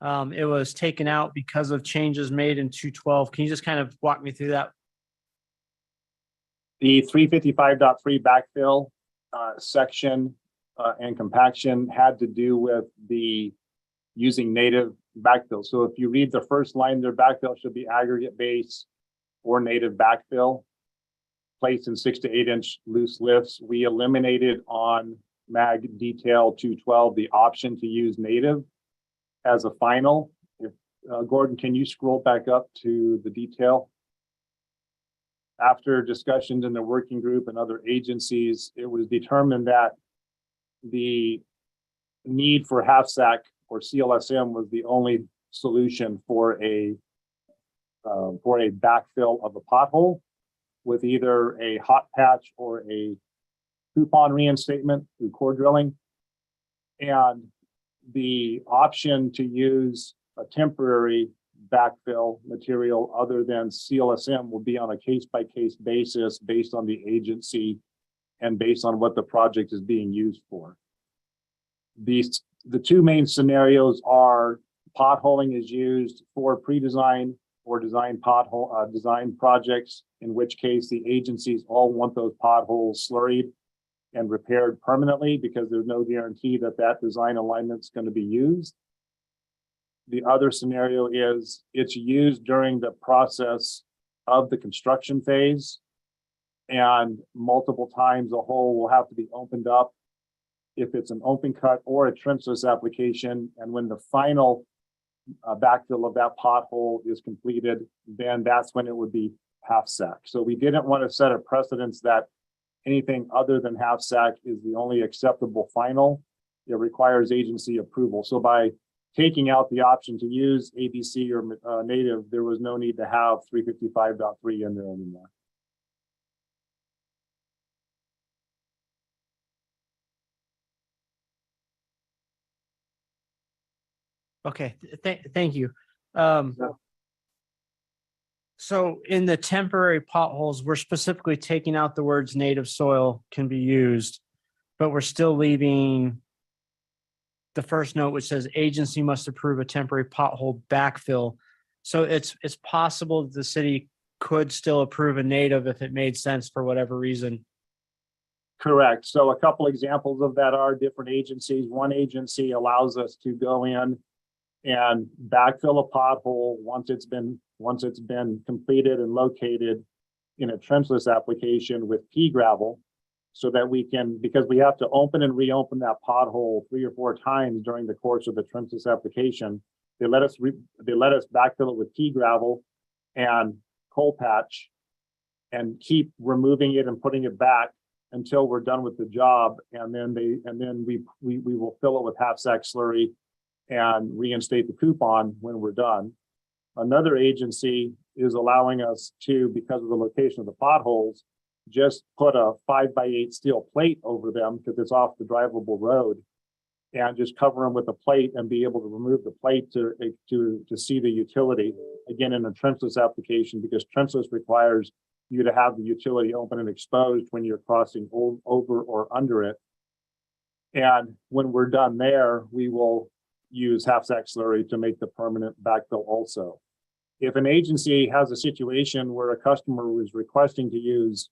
it was taken out because of changes made in 212. Can you just kind of walk me through that? The 355.3 backfill section and compaction had to do with the using native backfill. So if you read the first line, their backfill should be aggregate base or native backfill placed in 6 to 8 inch loose lifts. We eliminated on mag detail 212 the option to use native as a final. If Gordon, can you scroll back up to the detail? After discussions in the working group and other agencies, it was determined that the need for half sack or CLSM was the only solution for a backfill of a pothole with either a hot patch or a coupon reinstatement through core drilling. And the option to use a temporary backfill material other than CLSM will be on a case-by-case basis based on the agency and based on what the project is being used for. The two main scenarios are potholing is used for pre-design or design design projects, in which case the agencies all want those potholes slurried and repaired permanently because there's no guarantee that that design alignment is going to be used. The other scenario is it's used during the process of the construction phase, and multiple times a hole will have to be opened up if it's an open cut or a trenchless application. And when the final backfill of that pothole is completed, then that's when it would be half sack. So we didn't want to set a precedence that anything other than half sack is the only acceptable final. It requires agency approval. So by taking out the option to use ABC or native, there was no need to have 355.3 in there anymore. Okay, thank you. So in the temporary potholes, we're specifically taking out the words native soil can be used, but we're still leaving the first note, which says agency must approve a temporary pothole backfill. So it's possible that the city could still approve a native if it made sense for whatever reason. Correct. So a couple examples of that are different agencies. One agency allows us to go in and backfill a pothole once it's been completed and located in a trenchless application with pea gravel, so that we can, because we have to open and reopen that pothole 3 or 4 times during the course of the trenchless application. They let us backfill it with pea gravel and coal patch and keep removing it and putting it back until we're done with the job. And then we will fill it with half sack slurry and reinstate the coupon when we're done. Another agency is allowing us to, because of the location of the potholes, just put a 5x8 steel plate over them because it's off the drivable road, and just cover them with a plate and be able to remove the plate to see the utility. Again, in a trenchless application, because trenchless requires you to have the utility open and exposed when you're crossing over or under it. And when we're done there, we will use half sack slurry to make the permanent backfill also. If an agency has a situation where a customer was requesting to use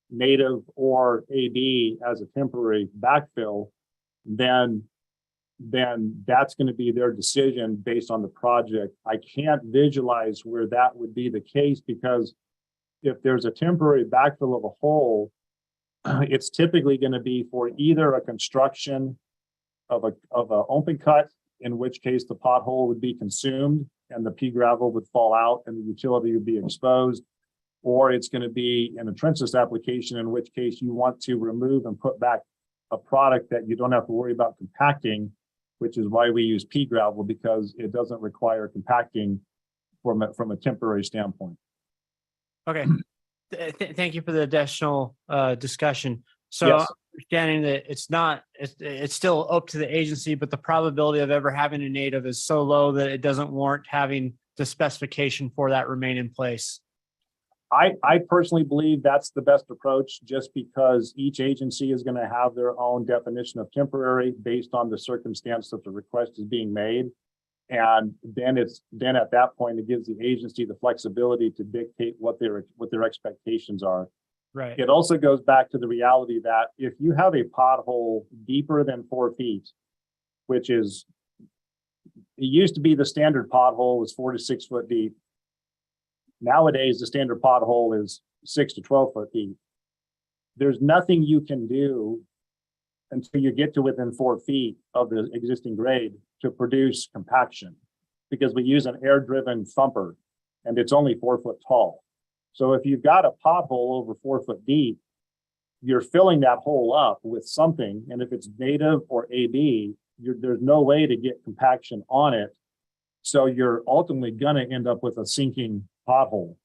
native or AB as a temporary backfill, then that's going to be their decision based on the project. I can't visualize where that would be the case, because if there's a temporary backfill of a hole, it's typically going to be for either a construction of a open cut, in which case the pothole would be consumed and the pea gravel would fall out and the utility would be exposed, or it's going to be in a trenchless application, in which case you want to remove and put back a product that you don't have to worry about compacting, which is why we use pea gravel, because it doesn't require compacting from a temporary standpoint. Okay, thank you for the additional discussion. So Yes. understanding that it's still up to the agency, but the probability of ever having a native is so low that it doesn't warrant having the specification for that remain in place. I personally believe that's the best approach, just because each agency is going to have their own definition of temporary based on the circumstance that the request is being made. And then at that point, it gives the agency the flexibility to dictate what their expectations are. Right. It also goes back to the reality that if you have a pothole deeper than 4 feet, which is, it used to be the standard pothole was 4 to 6 foot deep. Nowadays, the standard pothole is 6 to 12 foot deep. There's nothing you can do until you get to within 4 feet of the existing grade to produce compaction, because we use an air-driven thumper and it's only 4 foot tall. So if you've got a pothole over 4 foot deep, you're filling that hole up with something. And if it's native or AB, there's no way to get compaction on it. So you're ultimately going to end up with a sinking pothole,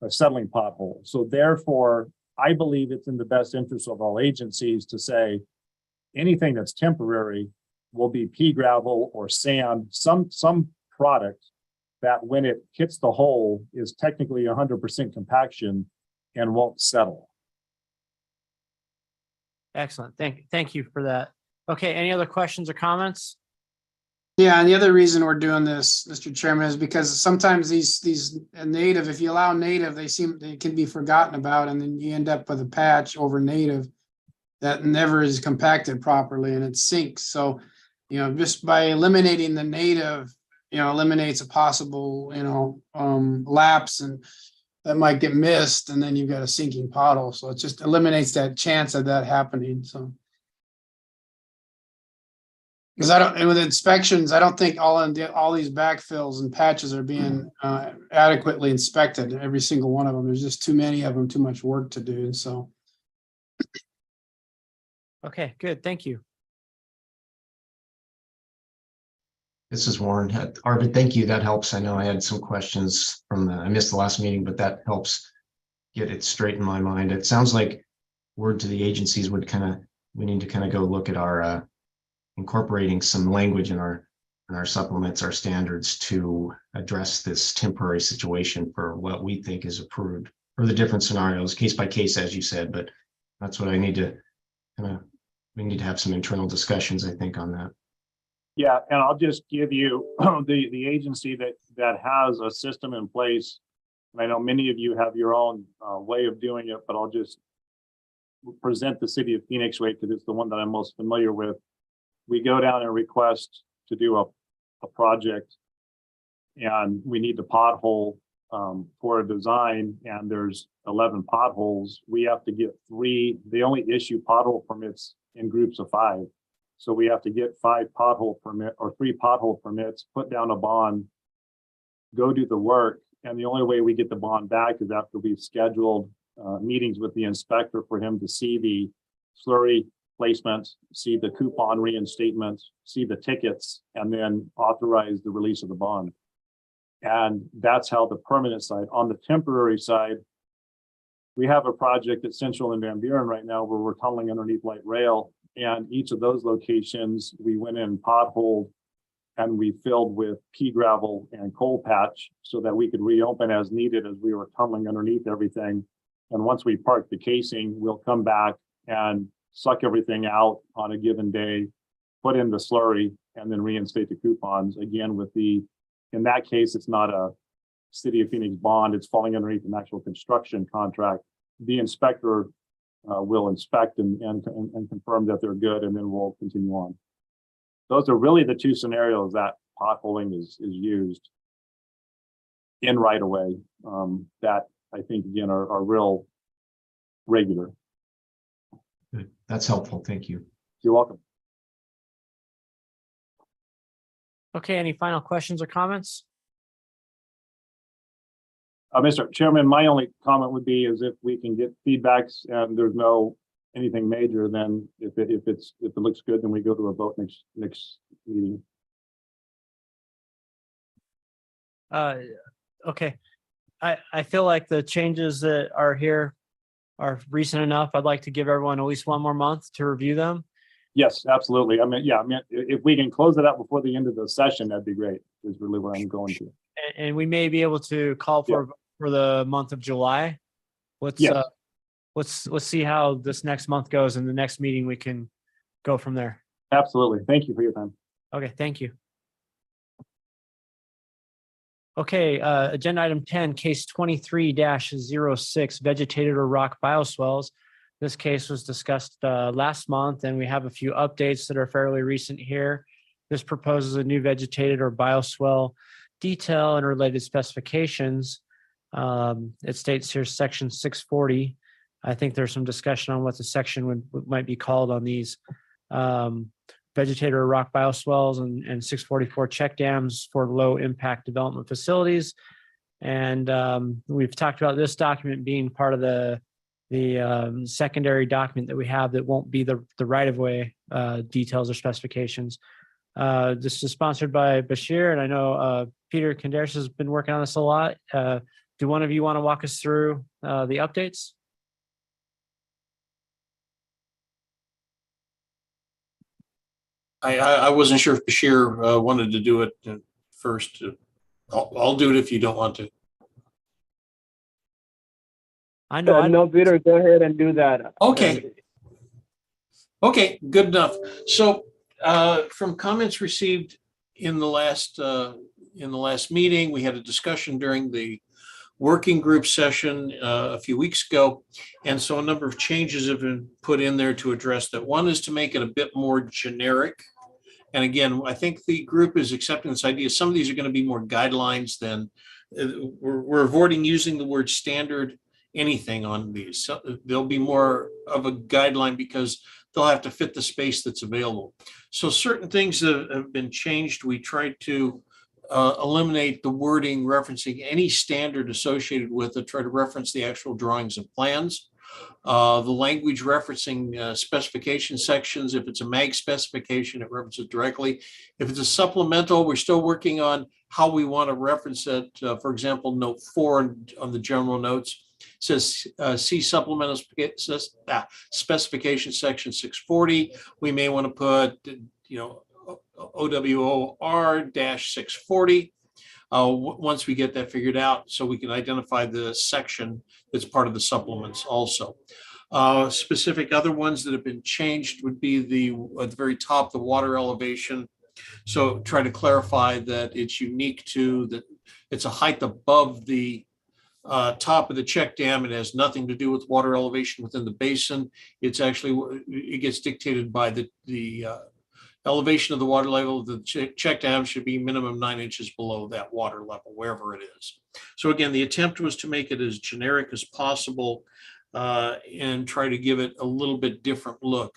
a settling pothole. So therefore, I believe it's in the best interest of all agencies to say anything that's temporary will be pea gravel or sand, some product that when it hits the hole is technically 100% compaction and won't settle. Excellent. Thank you for that. Okay, any other questions or comments? Yeah, and the other reason we're doing this, Mr. Chairman, is because sometimes these native, if you allow native, they can be forgotten about, and then you end up with a patch over native that never is compacted properly and it sinks. So, just by eliminating the native, eliminates a possible, lapse and that might get missed, and then you've got a sinking pothole. So it just eliminates that chance of that happening. So. Because and with inspections, I don't think all these backfills and patches are being adequately inspected. Every single one of them. There's just too many of them, too much work to do. So. Okay, good. Thank you. This is Warren. Arvid, thank you. That helps. I know I had some questions I missed the last meeting, but that helps get it straight in my mind. It sounds like word to the agencies we need to kind of go look at our incorporating some language in our supplements, our standards to address this temporary situation for what we think is approved for the different scenarios, case by case, as you said. But that's what I need to we need to have some internal discussions, I think, on that. Yeah, and I'll just give you the agency that has a system in place. And I know many of you have your own way of doing it, but I'll just present the city of Phoenix way because it's the one that I'm most familiar with. We go down and request to do a project, and we need the pothole for a design, and there's 11 potholes. We have to get 3. They only issue pothole permits in groups of 5. So we have to get 5 pothole permit or 3 pothole permits, put down a bond, go do the work. And the only way we get the bond back is after we've scheduled meetings with the inspector for him to see the slurry placement, see the coupon reinstatement, see the tickets, and then authorize the release of the bond. And that's how the permanent side. On the temporary side, we have a project at Central and Van Buren right now where we're tunneling underneath light rail. And each of those locations, we went in potholed and we filled with pea gravel and coal patch so that we could reopen as needed as we were tunneling underneath everything. And once we park the casing, we'll come back and suck everything out on a given day, put in the slurry, and then reinstate the coupons again with in that case, it's not a City of Phoenix bond, it's falling underneath an actual construction contract. The inspector will inspect and confirm that they're good, and then we'll continue on. Those are really the 2 scenarios that potholing is used in right away that I think, again, are real regular. Good. That's helpful. Thank you. You're welcome. Okay, any final questions or comments? Mr. Chairman, my only comment would be is if we can get feedbacks and there's anything major, then if it looks good, then we go to a vote next meeting. Okay. I feel like the changes that are here are recent enough. I'd like to give everyone at least 1 more month to review them. Yes, absolutely. If we can close it out before the end of the session, that'd be great, is really where I'm going to. And we may be able to call for the month of July. Let's see how this next month goes, and the next meeting we can go from there. Absolutely. Thank you for your time. Okay, thank you. Okay, agenda item 10, case 23-06, vegetated or rock bioswales. This case was discussed last month, and we have a few updates that are fairly recent here. This proposes a new vegetated or bioswale detail and related specifications. It states here section 640. I think there's some discussion on what the section might be called on these. Vegetated or rock bioswales and 644 check dams for low impact development facilities. And we've talked about this document being part of the secondary document that we have that won't be the right of way details or specifications. This is sponsored by Bashir, and I know Peter Kanderis has been working on this a lot. Do one of you want to walk us through the updates? I wasn't sure if Bashir wanted to do it first. I'll do it if you don't want to. I know. No, Peter, go ahead and do that. Okay. Okay, good enough. So from comments received in the last meeting, we had a discussion during the working group session a few weeks ago. And so a number of changes have been put in there to address that. One is to make it a bit more generic. And again, I think the group is accepting this idea. Some of these are going to be more guidelines than we're avoiding using the word standard anything on these. So there'll be more of a guideline because they'll have to fit the space that's available. So certain things that have been changed, we tried to eliminate the wording referencing any standard associated with it, try to reference the actual drawings and plans. The language referencing specification sections, if it's a MAG specification, it references directly. If it's a supplemental, we're still working on how we want to reference it. For example, note 4 on the general notes says see supplemental specification section 640. We may want to put, OWOR-640 once we get that figured out, so we can identify the section that's part of the supplements also. Specific other ones that have been changed would be at the very top, the water elevation. So try to clarify that it's unique to that it's a height above the top of the check dam. It has nothing to do with water elevation within the basin. It's actually, it gets dictated by the elevation of the water level. The check dam should be minimum 9 inches below that water level, wherever it is. So again, the attempt was to make it as generic as possible and try to give it a little bit different look.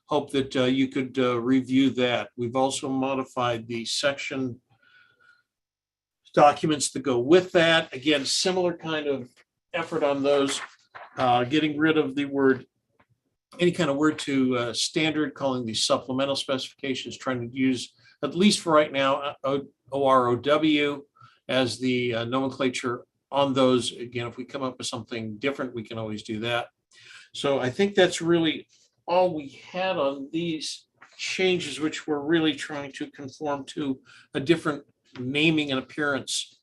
Hope that you could review that. We've also modified the section documents to go with that. Again, similar kind of effort on those, getting rid of the word, any kind of word to standard, calling these supplemental specifications, trying to use, at least for right now, OROW as the nomenclature on those. Again, if we come up with something different, we can always do that. So I think that's really all we had on these changes, which we're really trying to conform to a different naming and appearance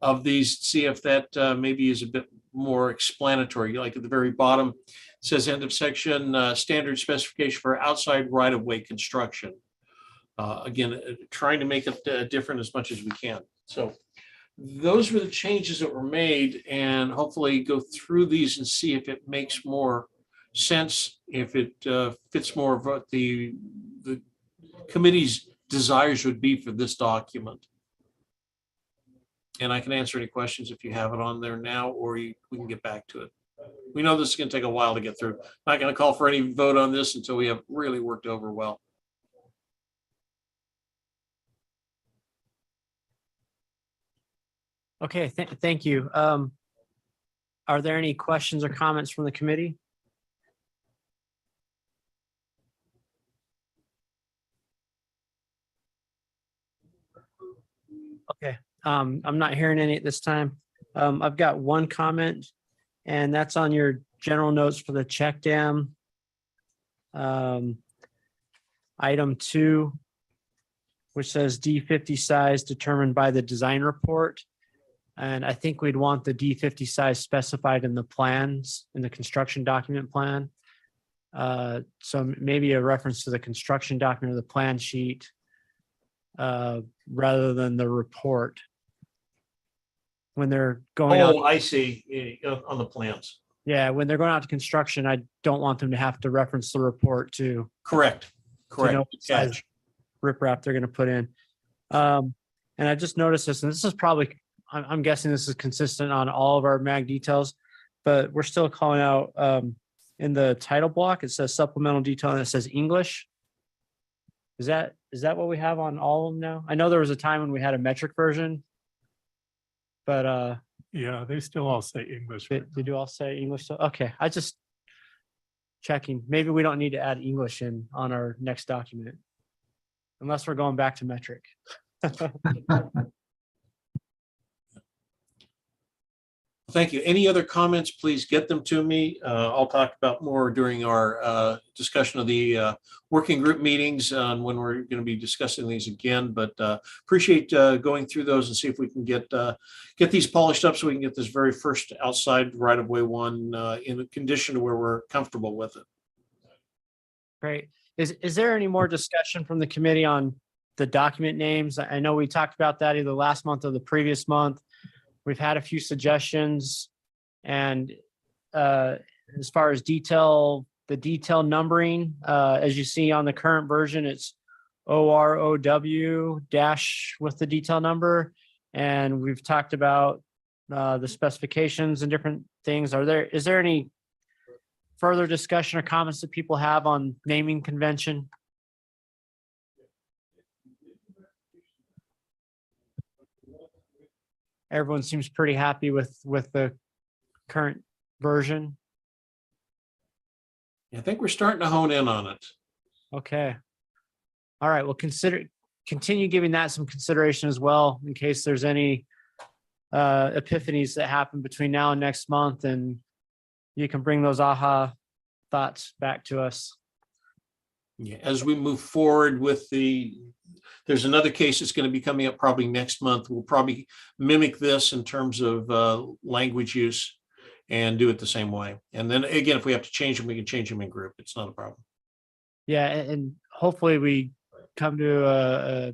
of these. See if that maybe is a bit more explanatory. Like at the very bottom, it says end of section, standard specification for outside right-of-way construction. Again, trying to make it different as much as we can. So those were the changes that were made, and hopefully go through these and see if it makes more sense, if it fits more of what the committee's desires would be for this document. And I can answer any questions if you have it on there now, or we can get back to it. We know this is going to take a while to get through. Not going to call for any vote on this until we have really worked over well. Okay, thank you. Are there any questions or comments from the committee? Okay, I'm not hearing any at this time. I've got one comment, and that's on your general notes for the check dam. Item 2, which says D50 size determined by the design report. And I think we'd want the D50 size specified in the plans, in the construction document plan. So maybe a reference to the construction document or the plan sheet rather than the report. when they're going out. Oh, I see, on the plans. Yeah, when they're going out to construction, I don't want them to have to reference the report to Correct, to know correct. what size Catch. riprap they're going to put in. And I just noticed this, and this is probably, I'm guessing this is consistent on all of our mag details, but we're still calling out in the title block, it says supplemental detail and it says English. Is that what we have on all of them now? I know there was a time when we had a metric version, but Yeah, they still all say English. they do all say English. So, okay, I just checking. Maybe we don't need to add English in on our next document, unless we're going back to metric. Thank you. Any other comments, please get them to me. I'll talk about more during our discussion of the working group meetings on when we're going to be discussing these again, but appreciate going through those and see if we can get these polished up so we can get this very first outside right-of-way one in a condition where we're comfortable with it. Great. Is there any more discussion from the committee on the document names? I know we talked about that either last month or the previous month. We've had a few suggestions, and as far as the detail numbering, as you see on the current version, it's OROW dash with the detail number. And we've talked about the specifications and different things. Is there any further discussion or comments that people have on naming convention? Everyone seems pretty happy with the current version. I think we're starting to hone in on it. Okay. All right. Well, continue giving that some consideration as well, in case there's any epiphanies that happen between now and next month, and you can bring those aha thoughts back to us. Yeah, as we move forward with there's another case that's going to be coming up probably next month. We'll probably mimic this in terms of language use and do it the same way. And then again, if we have to change them, we can change them in group. It's not a problem. Yeah, and hopefully we come to a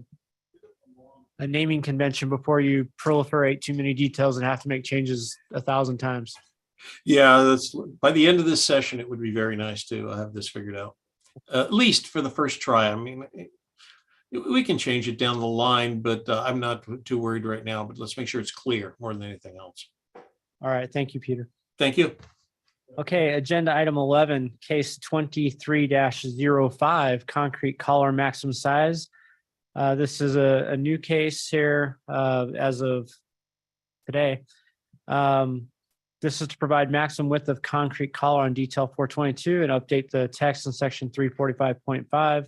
naming convention before you proliferate too many details and have to make changes 1,000 times. Yeah, that's by the end of this session, it would be very nice to have this figured out, at least for the first try. I mean, we can change it down the line, but I'm not too worried right now, but let's make sure it's clear more than anything else. All right. Thank you, Peter. Thank you. Okay. Agenda item 11, case 23-05, concrete collar maximum size. This is a new case here as of today. This is to provide maximum width of concrete collar on detail 422 and update the text in section 345.5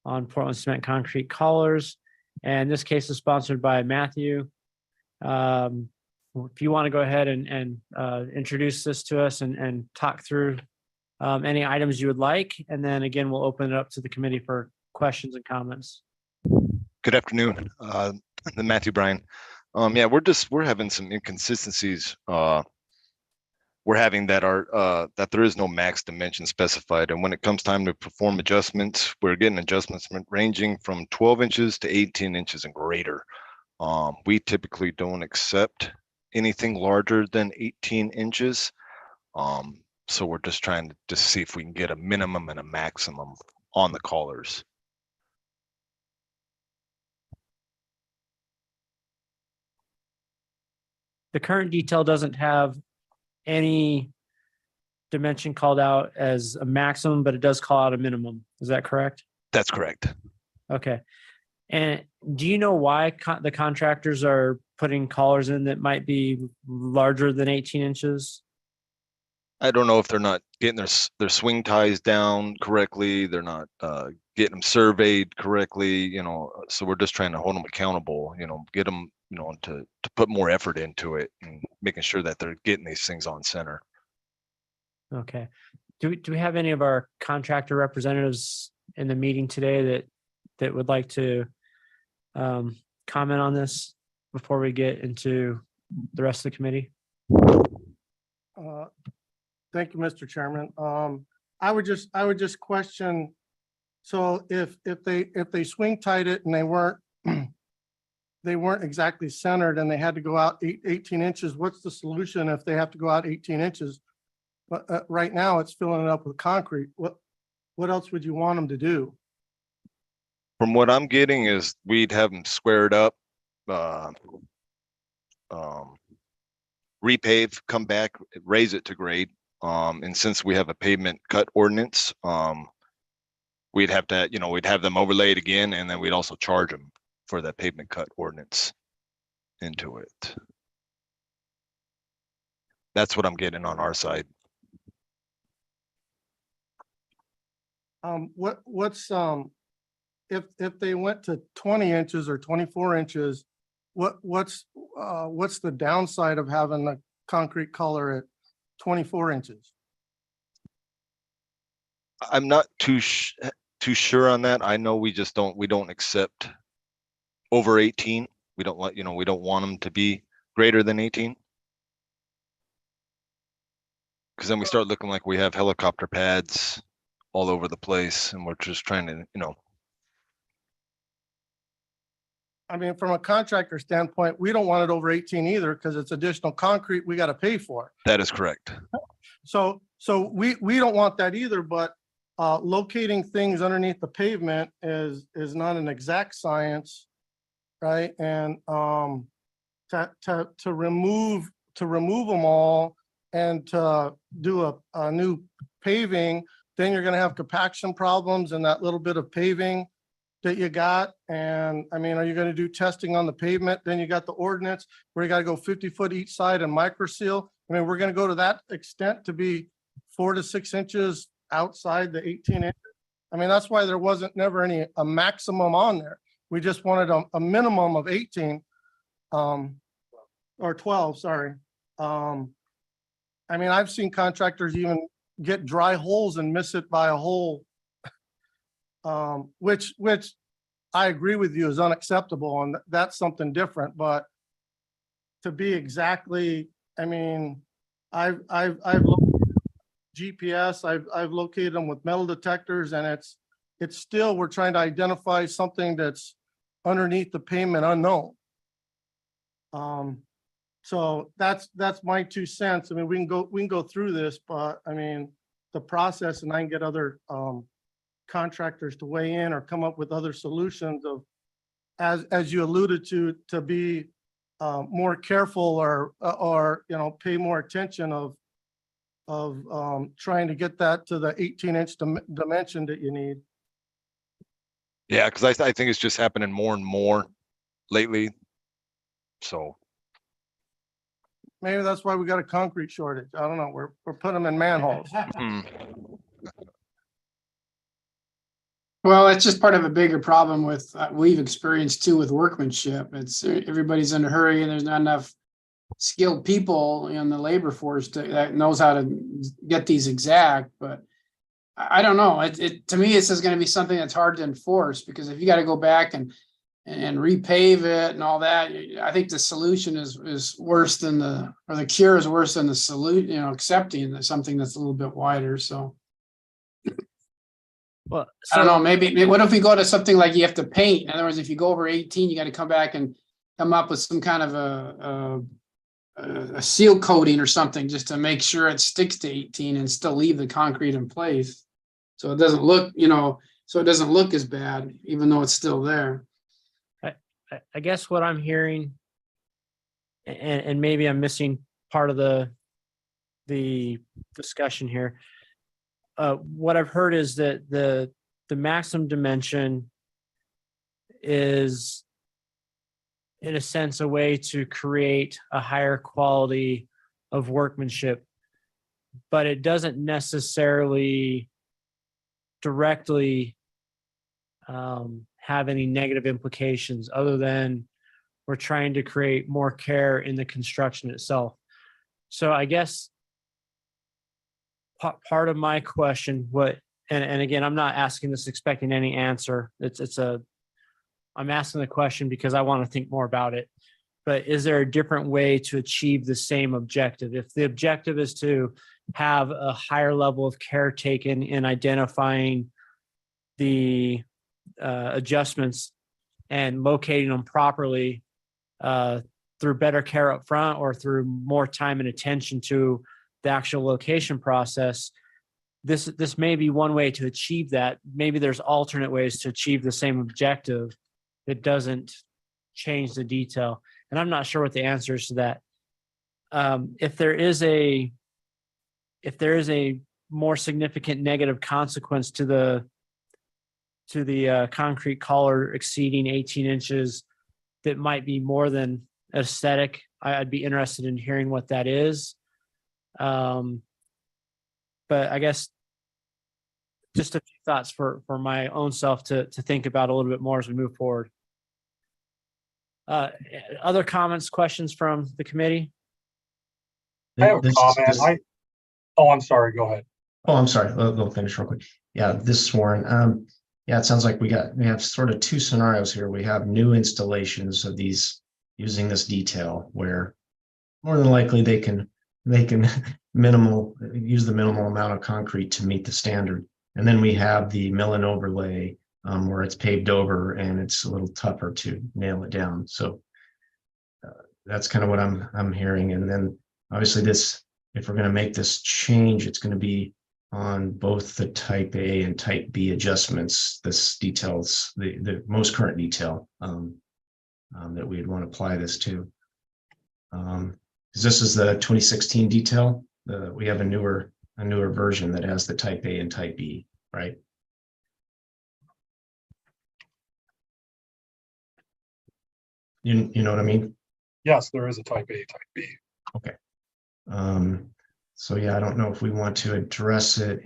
on Portland cement concrete collars. And this case is sponsored by Matthew. If you want to go ahead and introduce this to us and talk through any items you would like. And then again, we'll open it up to the committee for questions and comments. Good afternoon, Matthew Bryan. Yeah, we're having some inconsistencies. We're having that there is no max dimension specified, and when it comes time to perform adjustments, we're getting adjustments ranging from 12 inches to 18 inches and greater. We typically don't accept anything larger than 18 inches. So we're just trying to see if we can get a minimum and a maximum on the collars. The current detail doesn't have any dimension called out as a maximum, but it does call out a minimum. Is that correct? That's correct. Okay. And do you know why the contractors are putting collars in that might be larger than 18 inches? I don't know if they're not getting their swing ties down correctly. They're not getting them surveyed correctly, so we're just trying to hold them accountable, get them, to put more effort into it and making sure that they're getting these things on center. Okay. Do we have any of our contractor representatives in the meeting today that would like to comment on this before we get into the rest of the committee? Thank you, Mr. Chairman. I would just question, so if they swing tied it and they weren't they weren't exactly centered and they had to go out 18 inches. What's the solution if they have to go out 18 inches? But right now it's filling it up with concrete. What else would you want them to do? From what I'm getting is we'd have them squared up, repave, come back, raise it to grade. And since we have a pavement cut ordinance, we'd have to, we'd have them overlaid again, and then we'd also charge them for that pavement cut ordinance into it. That's what I'm getting on our side. What's if they went to 20 inches or 24 inches, what's the downside of having the concrete color at 24 inches? I'm not too sure on that. I know we don't accept over 18. We don't we don't want them to be greater than 18. Because then we start looking like we have helicopter pads all over the place, and we're just trying to, I mean, from a contractor standpoint, we don't want it over 18 either, because it's additional concrete we got to pay for. That is correct. So we don't want that either, but locating things underneath the pavement is not an exact science, right? And to remove them all and to do a new paving, then you're going to have compaction problems in that little bit of paving that you got. And I mean, are you going to do testing on the pavement? Then you got the ordinance where you got to go 50 foot each side and micro seal. I mean, we're going to go to that extent to be 4 to 6 inches outside the 18 inches. I mean, that's why there wasn't never a maximum on there. We just wanted a minimum of 18 or 12, sorry. I mean, I've seen contractors even get dry holes and miss it by a hole, which I agree with you is unacceptable, and that's something different. But to be exactly, I mean, I've located GPS, I've located them with metal detectors, and it's still, we're trying to identify something that's underneath the pavement unknown. So that's my 2 cents. I mean, we can go through this, but I mean, the process, and I can get other contractors to weigh in or come up with other solutions of, as you alluded to be more careful or pay more attention of trying to get that to the 18-inch dimension that you need. Yeah, because I think it's just happening more and more lately. So maybe that's why we got a concrete shortage. I don't know. We're putting them in manholes. Well, it's just part of a bigger problem with we've experienced too with workmanship. It's everybody's in a hurry and there's not enough skilled people in the labor force that knows how to get these exact. But I don't know. It to me, this is going to be something that's hard to enforce, because if you got to go back and repave it and all that, I think the solution is worse than the cure is worse than the solution, accepting something that's a little bit wider. So Well, I don't know, maybe what if we go to something like you have to paint? In other words, if you go over 18, you got to come back and come up with some kind of a seal coating or something just to make sure it sticks to 18 and still leave the concrete in place. So it doesn't look, so it doesn't look as bad, even though it's still there. I guess what I'm hearing, and maybe I'm missing part of the discussion here. What I've heard is that the maximum dimension is, in a sense, a way to create a higher quality of workmanship, but it doesn't necessarily directly have any negative implications, other than we're trying to create more care in the construction itself. So I guess part of my question, and again, I'm not asking this expecting any answer. I'm asking the question because I want to think more about it. But is there a different way to achieve the same objective? If the objective is to have a higher level of care taken in identifying the adjustments and locating them properly through better care up front or through more time and attention to the actual location process. This may be one way to achieve that. Maybe there's alternate ways to achieve the same objective that doesn't change the detail. And I'm not sure what the answer is to that. If there is a more significant negative consequence to the concrete collar exceeding 18 inches that might be more than aesthetic, I'd be interested in hearing what that is. But I guess just a few thoughts for my own self to think about a little bit more as we move forward. Other comments, questions from the committee? I have a comment. Oh, I'm sorry. Go ahead. Oh, I'm sorry. We'll finish real quick. Yeah, this is Warren. Yeah, it sounds like we have sort of two scenarios here. We have new installations of these using this detail where more than likely they can use the minimal amount of concrete to meet the standard. And then we have the mill and overlay where it's paved over and it's a little tougher to nail it down. So that's kind of what I'm hearing. And then obviously if we're going to make this change, it's going to be on both the type A and type B adjustments. This details the most current detail that we'd want to apply this to. Because this is the 2016 detail. We have a newer version that has the type A and type B, right? You know what I mean? Yes, there is a type A, type B. Okay. So yeah, I don't know if we want to address it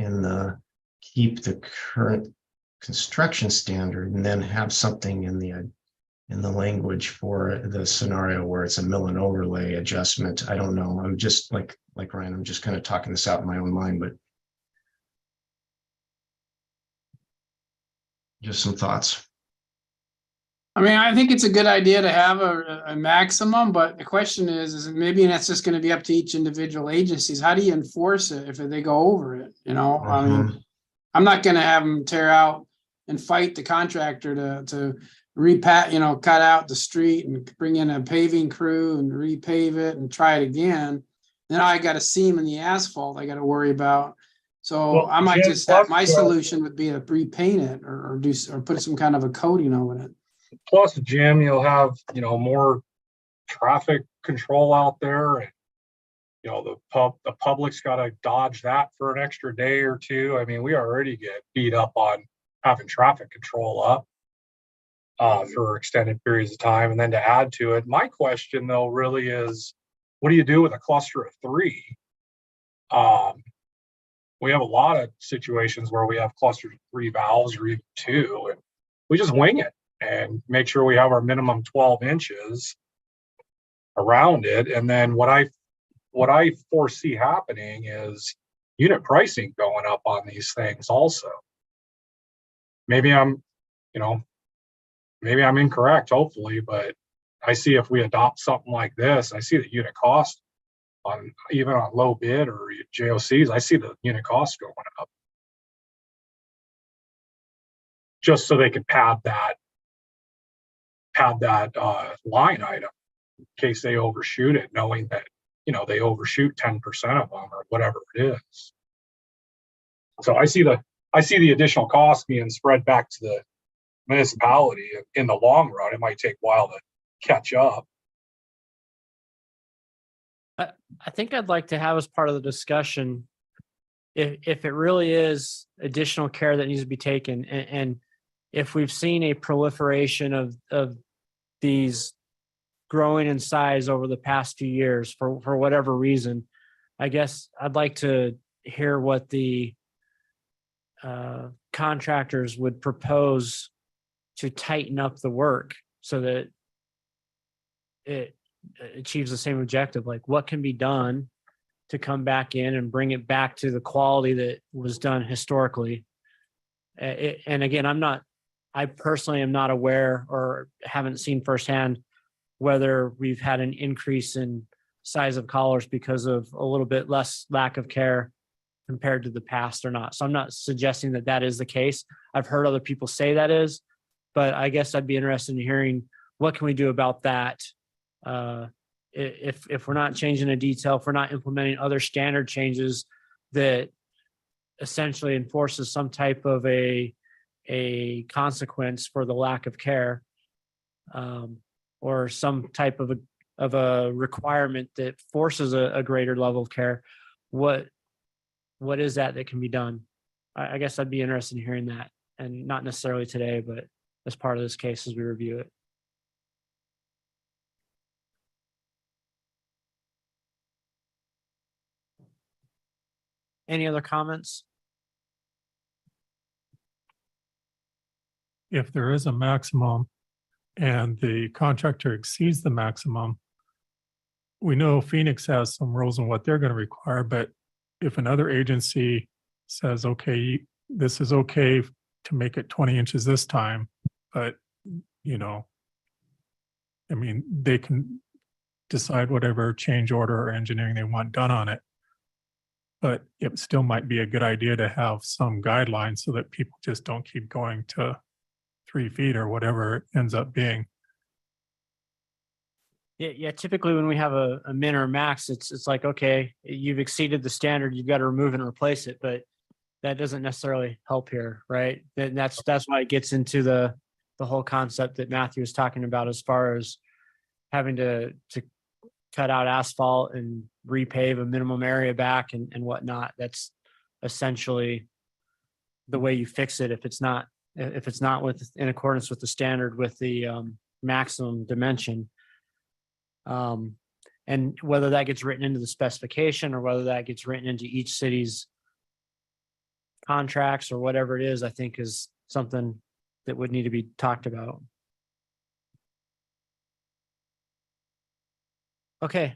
keep the current construction standard and then have something in the language for the scenario where it's a mill and overlay adjustment. I don't know. I'm just like Ryan, I'm just kind of talking this out in my own mind, but just some thoughts. I mean, I think it's a good idea to have a maximum, but the question is maybe that's just going to be up to each individual agencies. How do you enforce it if they go over it? You know, I mean, I'm not going to have them tear out and fight the contractor to cut out the street and bring in a paving crew and repave it and try it again. Then I got a seam in the asphalt I got to worry about. So Well, I might Jim, just have, plus, my solution would be to repaint it or put some kind of a coating over it. Plus, Jim, you'll have, more traffic control out there, and the public's got to dodge that for an extra day or two. I mean, we already get beat up on having traffic control up for extended periods of time, and then to add to it, my question though really is, what do you do with a cluster of 3? We have a lot of situations where we have clusters of 3 valves or even 2, and we just wing it and make sure we have our minimum 12 inches around it. And then what I foresee happening is unit pricing going up on these things also. Maybe I'm incorrect, hopefully, but I see if we adopt something like this, I see the unit cost even on low bid or JOCs, I see the unit cost going up. Just so they can pad that line item in case they overshoot it, knowing that they overshoot 10% of them or whatever it is. So I see the additional cost being spread back to the municipality in the long run. It might take a while to catch up. I think I'd like to have as part of the discussion, if it really is additional care that needs to be taken, and if we've seen a proliferation of these growing in size over the past few years for whatever reason, I guess I'd like to hear what the contractors would propose to tighten up the work so that it achieves the same objective. Like, what can be done to come back in and bring it back to the quality that was done historically? And again, I personally am not aware or haven't seen firsthand whether we've had an increase in size of collars because of a little bit less lack of care compared to the past or not. So I'm not suggesting that is the case. I've heard other people say that is, but I guess I'd be interested in hearing what can we do about that if we're not changing a detail, if we're not implementing other standard changes that essentially enforces some type of a consequence for the lack of care, or some type of a requirement that forces a greater level of care, what is that can be done? I guess I'd be interested in hearing that, and not necessarily today, but as part of this case as we review it. Any other comments? If there is a maximum and the contractor exceeds the maximum, we know Phoenix has some rules on what they're going to require, but if another agency says, okay, this is okay to make it 20 inches this time, but, you know, I mean, they can decide whatever change order or engineering they want done on it. But it still might be a good idea to have some guidelines so that people just don't keep going to 3 feet or whatever it ends up being. Yeah. Typically, when we have a min or max, it's like, okay, you've exceeded the standard, you've got to remove and replace it, but that doesn't necessarily help here, right? And that's why it gets into the whole concept that Matthew was talking about, as far as having to cut out asphalt and repave a minimum area back and whatnot. That's essentially the way you fix it if it's not in accordance with the standard with the maximum dimension. And whether that gets written into the specification or whether that gets written into each city's contracts or whatever it is, I think is something that would need to be talked about. Okay.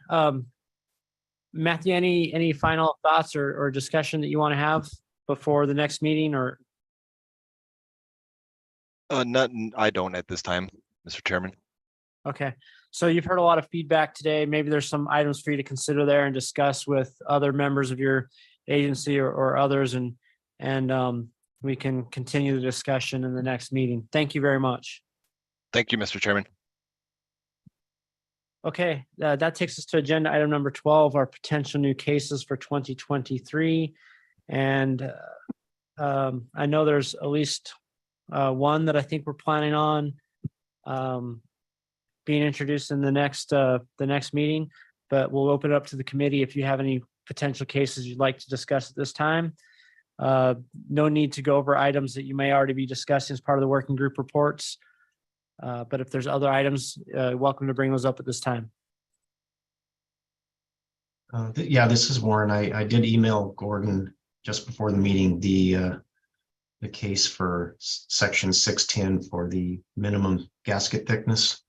Matthew, any final thoughts or discussion that you want to have before the next meeting, or? Nothing, I don't at this time, Mr. Chairman. Okay. So you've heard a lot of feedback today. Maybe there's some items for you to consider there and discuss with other members of your agency or others, and we can continue the discussion in the next meeting. Thank you very much. Thank you, Mr. Chairman. Okay, that takes us to agenda item number 12, our potential new cases for 2023. And I know there's at least one that I think we're planning on being introduced in the next meeting, but we'll open it up to the committee if you have any potential cases you'd like to discuss at this time. No need to go over items that you may already be discussing as part of the working group reports. But if there's other items, welcome to bring those up at this time. Yeah, this is Warren. I did email Gordon just before the meeting the case for section 610 for the minimum gasket thickness.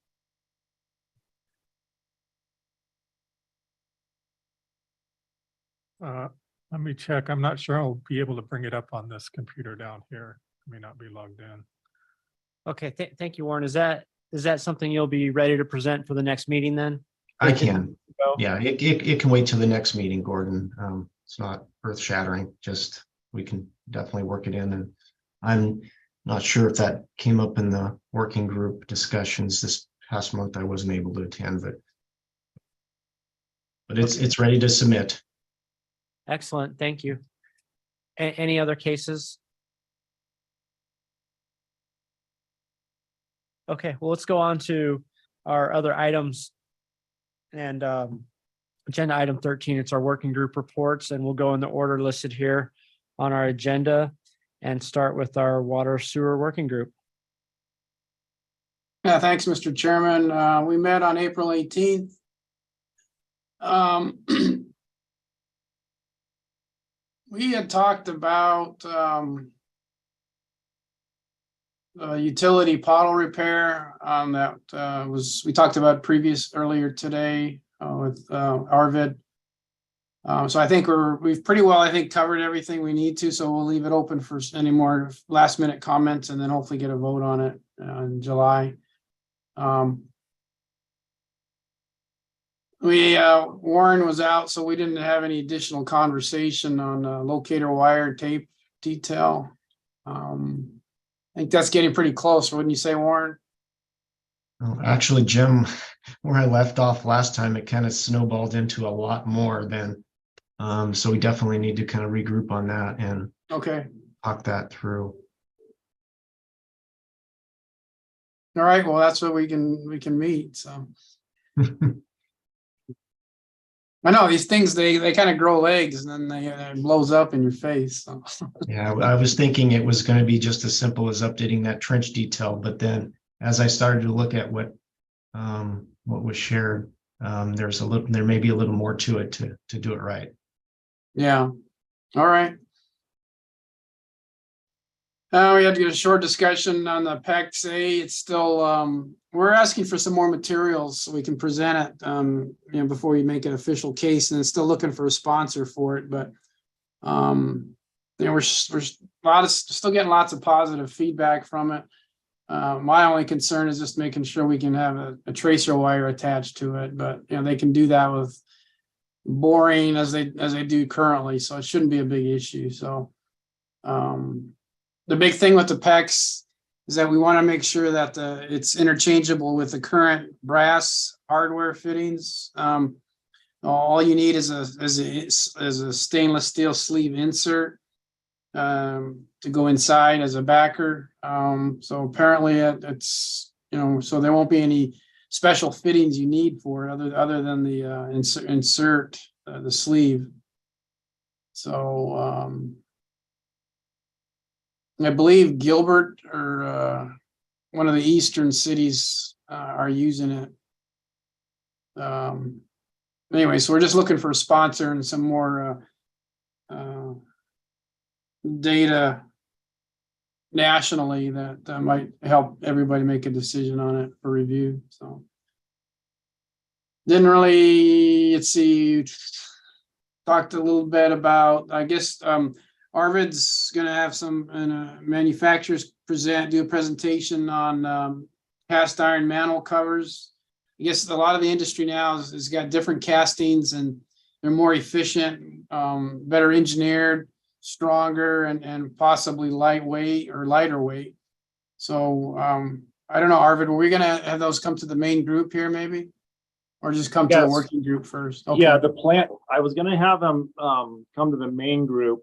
Let me check. I'm not sure I'll be able to bring it up on this computer down here. I may not be logged in. Okay, thank you, Warren. Is that something you'll be ready to present for the next meeting then? I can. Yeah, it can wait till the next meeting, Gordon. It's not earth shattering, just we can definitely work it in. And I'm not sure if that came up in the working group discussions this past month. I wasn't able to attend, but it's ready to submit. Excellent, thank you. Any other cases? Okay, well, let's go on to our other items. And agenda item 13, it's our working group reports, and we'll go in the order listed here on our agenda and start with our water sewer working group. Yeah, thanks, Mr. Chairman. We met on April 18th. We had talked about utility pothole repair that we talked about earlier today with Arvid. So I think we've pretty well, I think, covered everything we need to. So we'll leave it open for any more last minute comments and then hopefully get a vote on it in July. Warren was out, so we didn't have any additional conversation on locator wire tape detail. I think that's getting pretty close, wouldn't you say, Warren? Oh, actually, Jim, where I left off last time, it kind of snowballed into a lot more than, so we definitely need to kind of regroup on that and Okay, talk that through. all right, well, that's what we can meet, so. I know these things, they kind of grow legs and then it blows up in your face, so. Yeah, I was thinking it was going to be just as simple as updating that trench detail, but then as I started to look at what was shared, there may be a little more to it to do it right. Yeah, all right. We had to get a short discussion on the PEX A. It's still, we're asking for some more materials so we can present it, before we make an official case, and it's still looking for a sponsor for it, but we're still getting lots of positive feedback from it. My only concern is just making sure we can have a tracer wire attached to it, but they can do that with boring as they do currently, so it shouldn't be a big issue. So the big thing with the PEX is that we want to make sure that it's interchangeable with the current brass hardware fittings. All you need is a stainless steel sleeve insert to go inside as a backer. So apparently it's so there won't be any special fittings you need for it other than the insert the sleeve. So I believe Gilbert or one of the eastern cities are using it. Anyway, so we're just looking for a sponsor and some more data nationally that might help everybody make a decision on it for review. So didn't really, let's see, talked a little bit about, I guess Arvid's going to have some manufacturers do a presentation on cast iron mantle covers. I guess a lot of the industry now has got different castings and they're more efficient, better engineered, stronger, and possibly lightweight or lighter weight. So I don't know, Arvid, were we going to have those come to the main group here maybe? Or just come to the Yes. working group first? Okay. Yeah, the plan, I was gonna have them come to the main group.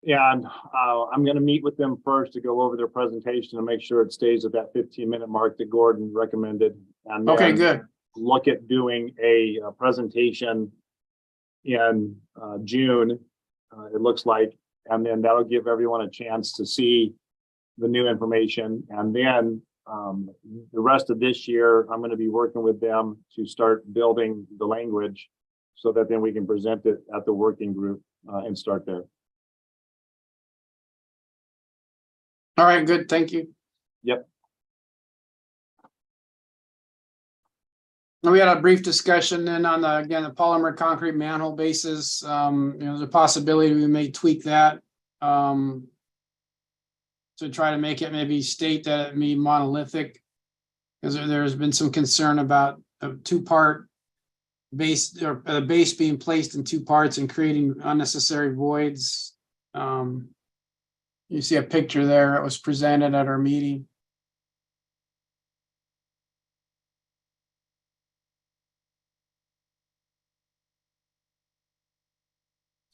And I'm gonna meet with them first to go over their presentation and make sure it stays at that 15-minute mark that Gordon recommended. And Okay, then good. look at doing a presentation in June, it looks like, and then that'll give everyone a chance to see the new information. And then the rest of this year, I'm going to be working with them to start building the language so that then we can present it at the working group and start there. All right, good. Thank you. Yep. We had a brief discussion then on the polymer concrete manhole bases. There's a possibility we may tweak that to try to make it maybe state that it be monolithic, because there's been some concern about a two-part base, or the base being placed in two parts and creating unnecessary voids. You see a picture there. It was presented at our meeting.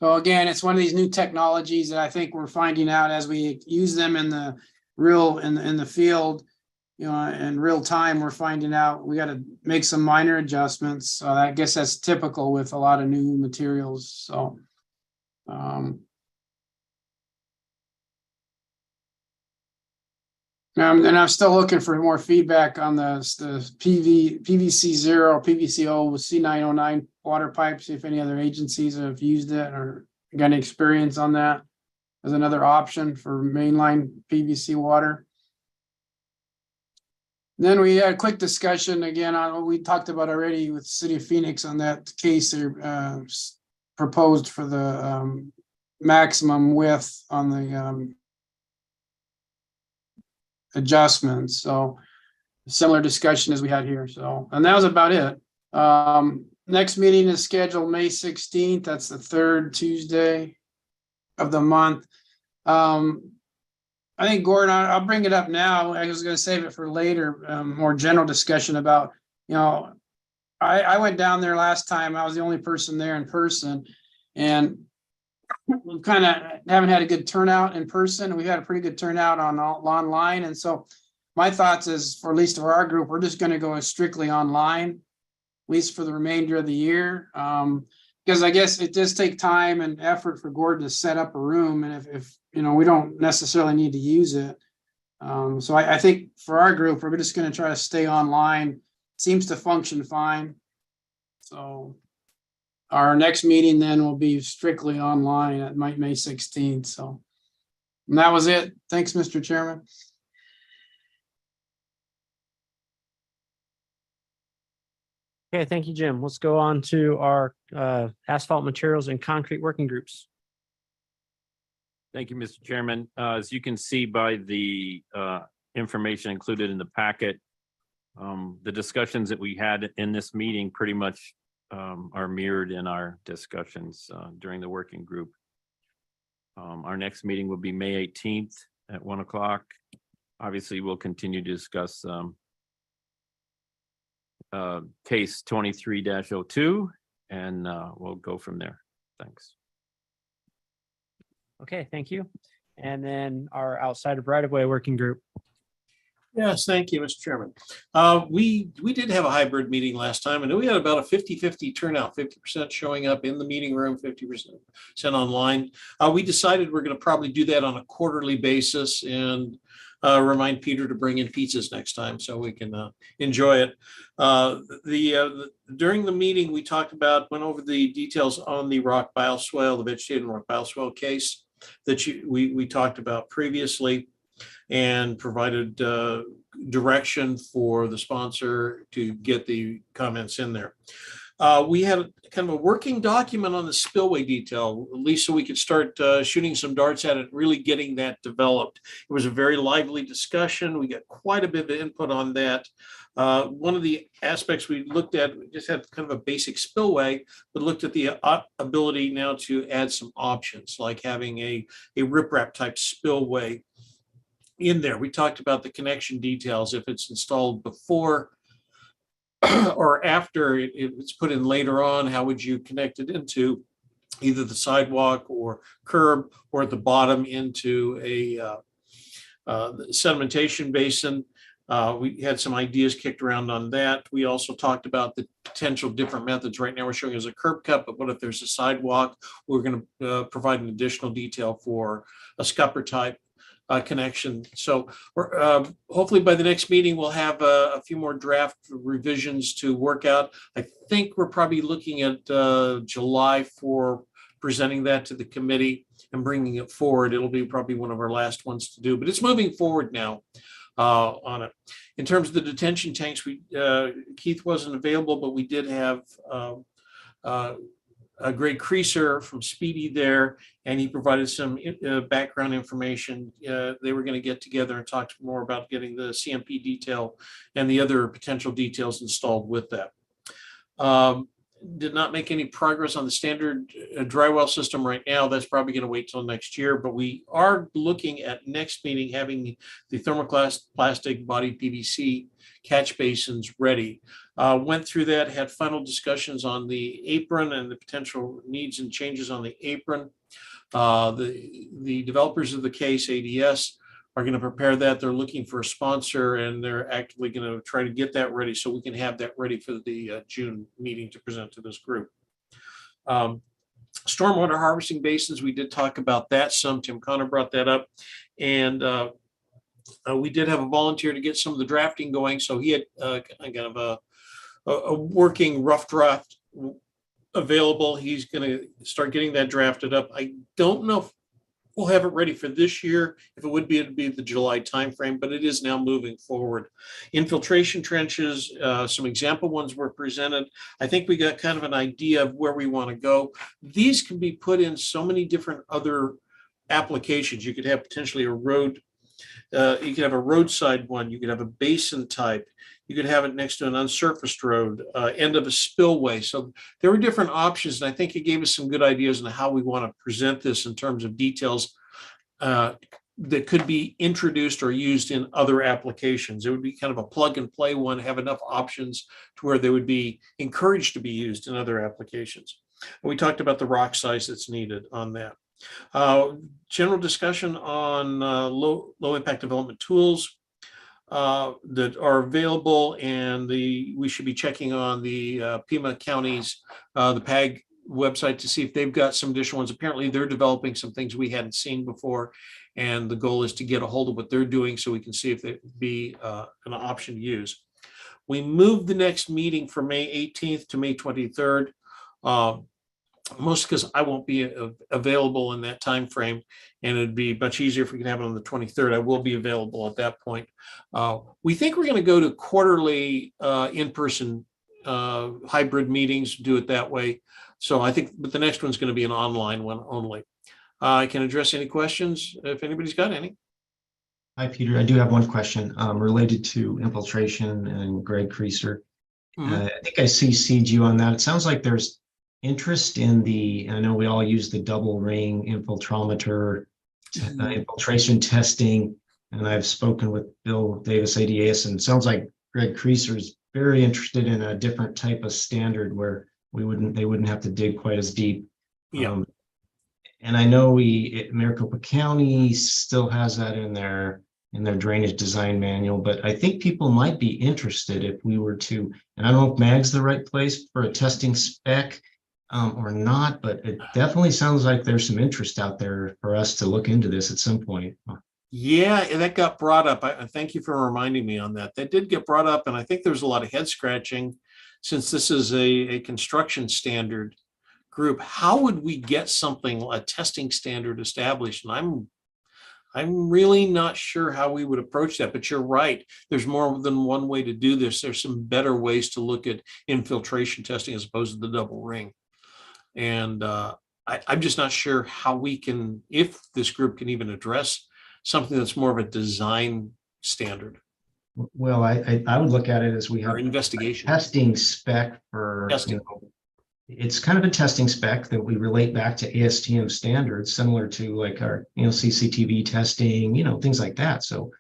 So again, it's one of these new technologies that I think we're finding out as we use them in the in the field, in real time, we're finding out we got to make some minor adjustments. So I guess that's typical with a lot of new materials. So and I'm still looking for more feedback on the PVC 0, PVC O with C909 water pipes, if any other agencies have used it or got any experience on that as another option for mainline PVC water. Then we had a quick discussion again on what we talked about already with the City of Phoenix on that case they proposed for the maximum width on the adjustments. So similar discussion as we had here. So, and that was about it. Next meeting is scheduled May 16th. That's the third Tuesday of the month. I think Gordon, I'll bring it up now. I was gonna save it for later, more general discussion about, I went down there last time. I was the only person there in person. And we kind of haven't had a good turnout in person. We've had a pretty good turnout online. And so my thoughts is, for at least for our group, we're just gonna go strictly online, at least for the remainder of the year. Because I guess it does take time and effort for Gordon to set up a room, and if we don't necessarily need to use it. So I think for our group, we're just going to try to stay online. Seems to function fine. So our next meeting then will be strictly online at May 16th. So and that was it. Thanks, Mr. Chairman. Okay, thank you, Jim. Let's go on to our asphalt materials and concrete working groups. Thank you, Mr. Chairman. As you can see by the information included in the packet, the discussions that we had in this meeting pretty much are mirrored in our discussions during the working group. Our next meeting will be May 18th at 1 o'clock. Obviously, we'll continue to discuss case 23-02, and we'll go from there. Thanks. Okay, thank you. And then our outside of right-of-way working group. Yes, thank you, Mr. Chairman. We did have a hybrid meeting last time, and we had about a 50-50 turnout, 50% showing up in the meeting room, 50% online. We decided we're going to probably do that on a quarterly basis, and remind Peter to bring in pizzas next time so we can enjoy it. During the meeting, we went over the details on the rock bioswale, the vegetated rock bioswale case that we talked about previously, and provided direction for the sponsor to get the comments in there. We had kind of a working document on the spillway detail, at least so we could start shooting some darts at it, really getting that developed. It was a very lively discussion. We got quite a bit of input on that. One of the aspects we looked at, we just had kind of a basic spillway, but looked at the ability now to add some options, like having a riprap type spillway in there. We talked about the connection details, if it's installed before or after it's put in later on, how would you connect it into either the sidewalk or curb, or at the bottom into a sedimentation basin. We had some ideas kicked around on that. We also talked about the potential different methods. Right now we're showing as a curb cut, but what if there's a sidewalk? We're going to provide an additional detail for a scupper type connection. So hopefully by the next meeting, we'll have a few more draft revisions to work out. I think we're probably looking at July for presenting that to the committee and bringing it forward. It'll be probably one of our last ones to do, but it's moving forward now on it. In terms of the detention tanks, Keith wasn't available, but we did have Greg Creaser from Speedy there, and he provided some background information. They were going to get together and talk more about getting the CMP detail and the other potential details installed with that. Did not make any progress on the standard dry well system right now. That's probably going to wait till next year, but we are looking at next meeting having the thermoplastic body PVC catch basins ready. Went through that, had final discussions on the apron and the potential needs and changes on the apron. The developers of the case, ADS, are going to prepare that. They're looking for a sponsor, and they're actively going to try to get that ready so we can have that ready for the June meeting to present to this group. Stormwater harvesting basins, we did talk about that some. Tim Connor brought that up. And we did have a volunteer to get some of the drafting going. So he had kind of a working rough draft available. He's going to start getting that drafted up. I don't know if we'll have it ready for this year. If it would be, it'd be the July timeframe, but it is now moving forward. Infiltration trenches, some example ones were presented. I think we got kind of an idea of where we want to go. These can be put in so many different other applications. You could have potentially a road. You could have a roadside one. You could have a basin type. You could have it next to an unsurfaced road, end of a spillway. So there were different options, and I think it gave us some good ideas on how we want to present this in terms of details that could be introduced or used in other applications. It would be kind of a plug and play one, have enough options to where they would be encouraged to be used in other applications. And we talked about the rock size that's needed on that. General discussion on low impact development tools that are available, and we should be checking on the Pima County's the PAG website to see if they've got some additional ones. Apparently they're developing some things we hadn't seen before, and the goal is to get a hold of what they're doing so we can see if it be an option to use. We moved the next meeting from May 18th to May 23rd. Mostly because I won't be available in that time frame, and it'd be much easier if we can have it on the 23rd. I will be available at that point. We think we're going to go to quarterly in-person hybrid meetings, do it that way. So I think, but the next one's going to be an online one only. I can address any questions if anybody's got any. Hi, Peter. I do have one question related to infiltration and Greg Creaser. I think I CC'd you on that. It sounds like there's interest in I know we all use the double ring infiltrometer infiltration testing, and I've spoken with Bill Davis, ADAS, and it sounds like Greg Creaser is very interested in a different type of standard where they wouldn't have to dig quite as deep. Yeah. And I know Maricopa County still has that in their drainage design manual, but I think people might be interested if we were to, and I don't know if MAG's the right place for a testing spec or not, but it definitely sounds like there's some interest out there for us to look into this at some point. Yeah, and that got brought up. I thank you for reminding me on that. That did get brought up, and I think there's a lot of head scratching since this is a construction standard group. How would we get a testing standard established? And I'm really not sure how we would approach that, but you're right. There's more than one way to do this. There's some better ways to look at infiltration testing as opposed to the double ring. And I'm just not sure how if this group can even address something that's more of a design standard. Well, I would look at it as we have investigation testing spec for testing. It's kind of a testing spec that we relate back to ASTM standards, similar to like our CCTV testing, things like that. So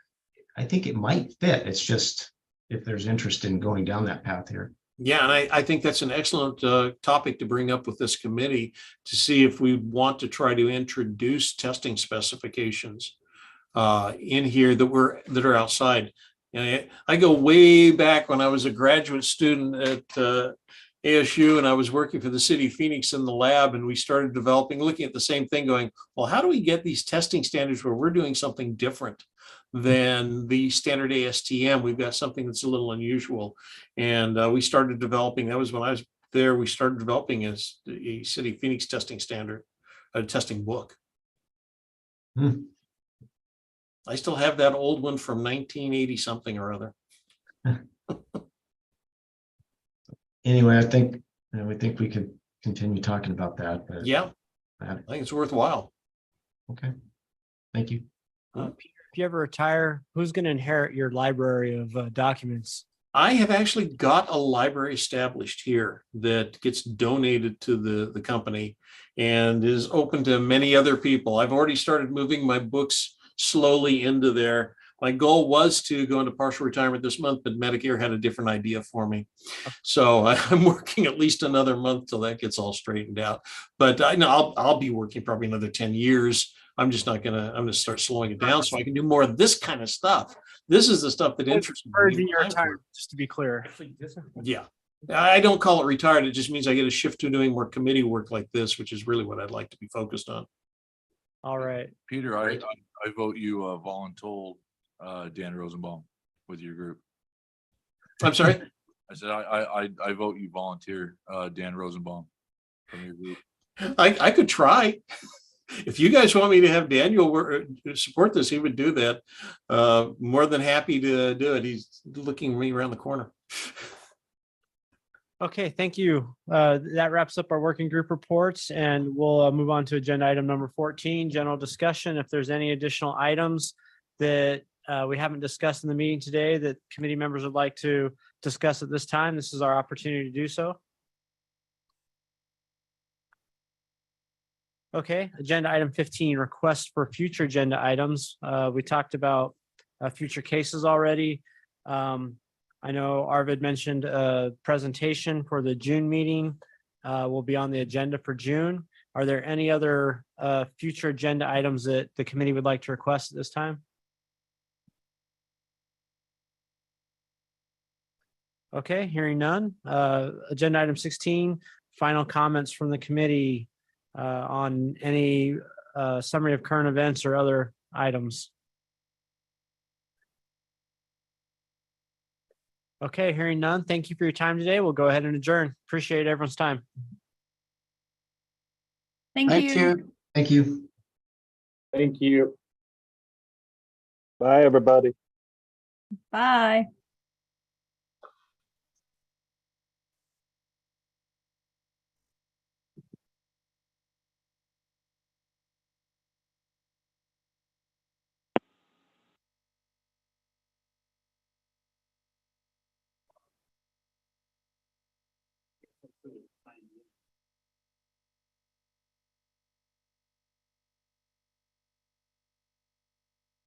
I think it might fit. It's just if there's interest in going down that path here. Yeah, and I think that's an excellent topic to bring up with this committee to see if we want to try to introduce testing specifications in here that are outside. I go way back when I was a graduate student at ASU, and I was working for the city of Phoenix in the lab, and we started looking at the same thing, going, well, how do we get these testing standards where we're doing something different than the standard ASTM? We've got something that's a little unusual. And we started developing, that was when I was there, we started developing a city of Phoenix testing standard, a testing book. I still have that old one from 1980 something or other. Anyway, I think we could continue talking about that. But yeah, I think it's worthwhile. Okay, thank you. Peter, if you ever retire, who's going to inherit your library of documents? I have actually got a library established here that gets donated to the company and is open to many other people. I've already started moving my books slowly into there. My goal was to go into partial retirement this month, but Medicare had a different idea for me. So I'm working at least another month till that gets all straightened out. But I know I'll be working probably another 10 years. I'm going to start slowing it down so I can do more of this kind of stuff. This is the stuff that interests me. Just to be clear. Yeah. I don't call it retired. It just means I get a shift to doing more committee work like this, which is really what I'd like to be focused on. All right. Peter, I vote you voluntold Dan Rosenbaum with your group. I'm sorry? I said I vote you volunteer Dan Rosenbaum from your group. I could try. If you guys want me to have Daniel support this, he would do that. More than happy to do it. He's looking me around the corner. Okay, thank you. That wraps up our working group reports, and we'll move on to agenda item number 14, general discussion. If there's any additional items that we haven't discussed in the meeting today that committee members would like to discuss at this time, this is our opportunity to do so. Okay, agenda item 15, requests for future agenda items. We talked about future cases already. I know Arvid mentioned a presentation for the June meeting will be on the agenda for June. Are there any other future agenda items that the committee would like to request at this time? Okay, hearing none. Agenda item 16, final comments from the committee on any summary of current events or other items. Okay, hearing none. Thank you for your time today. We'll go ahead and adjourn. Appreciate everyone's time. Thank you. Thank you. Thank you. Bye, everybody. Bye.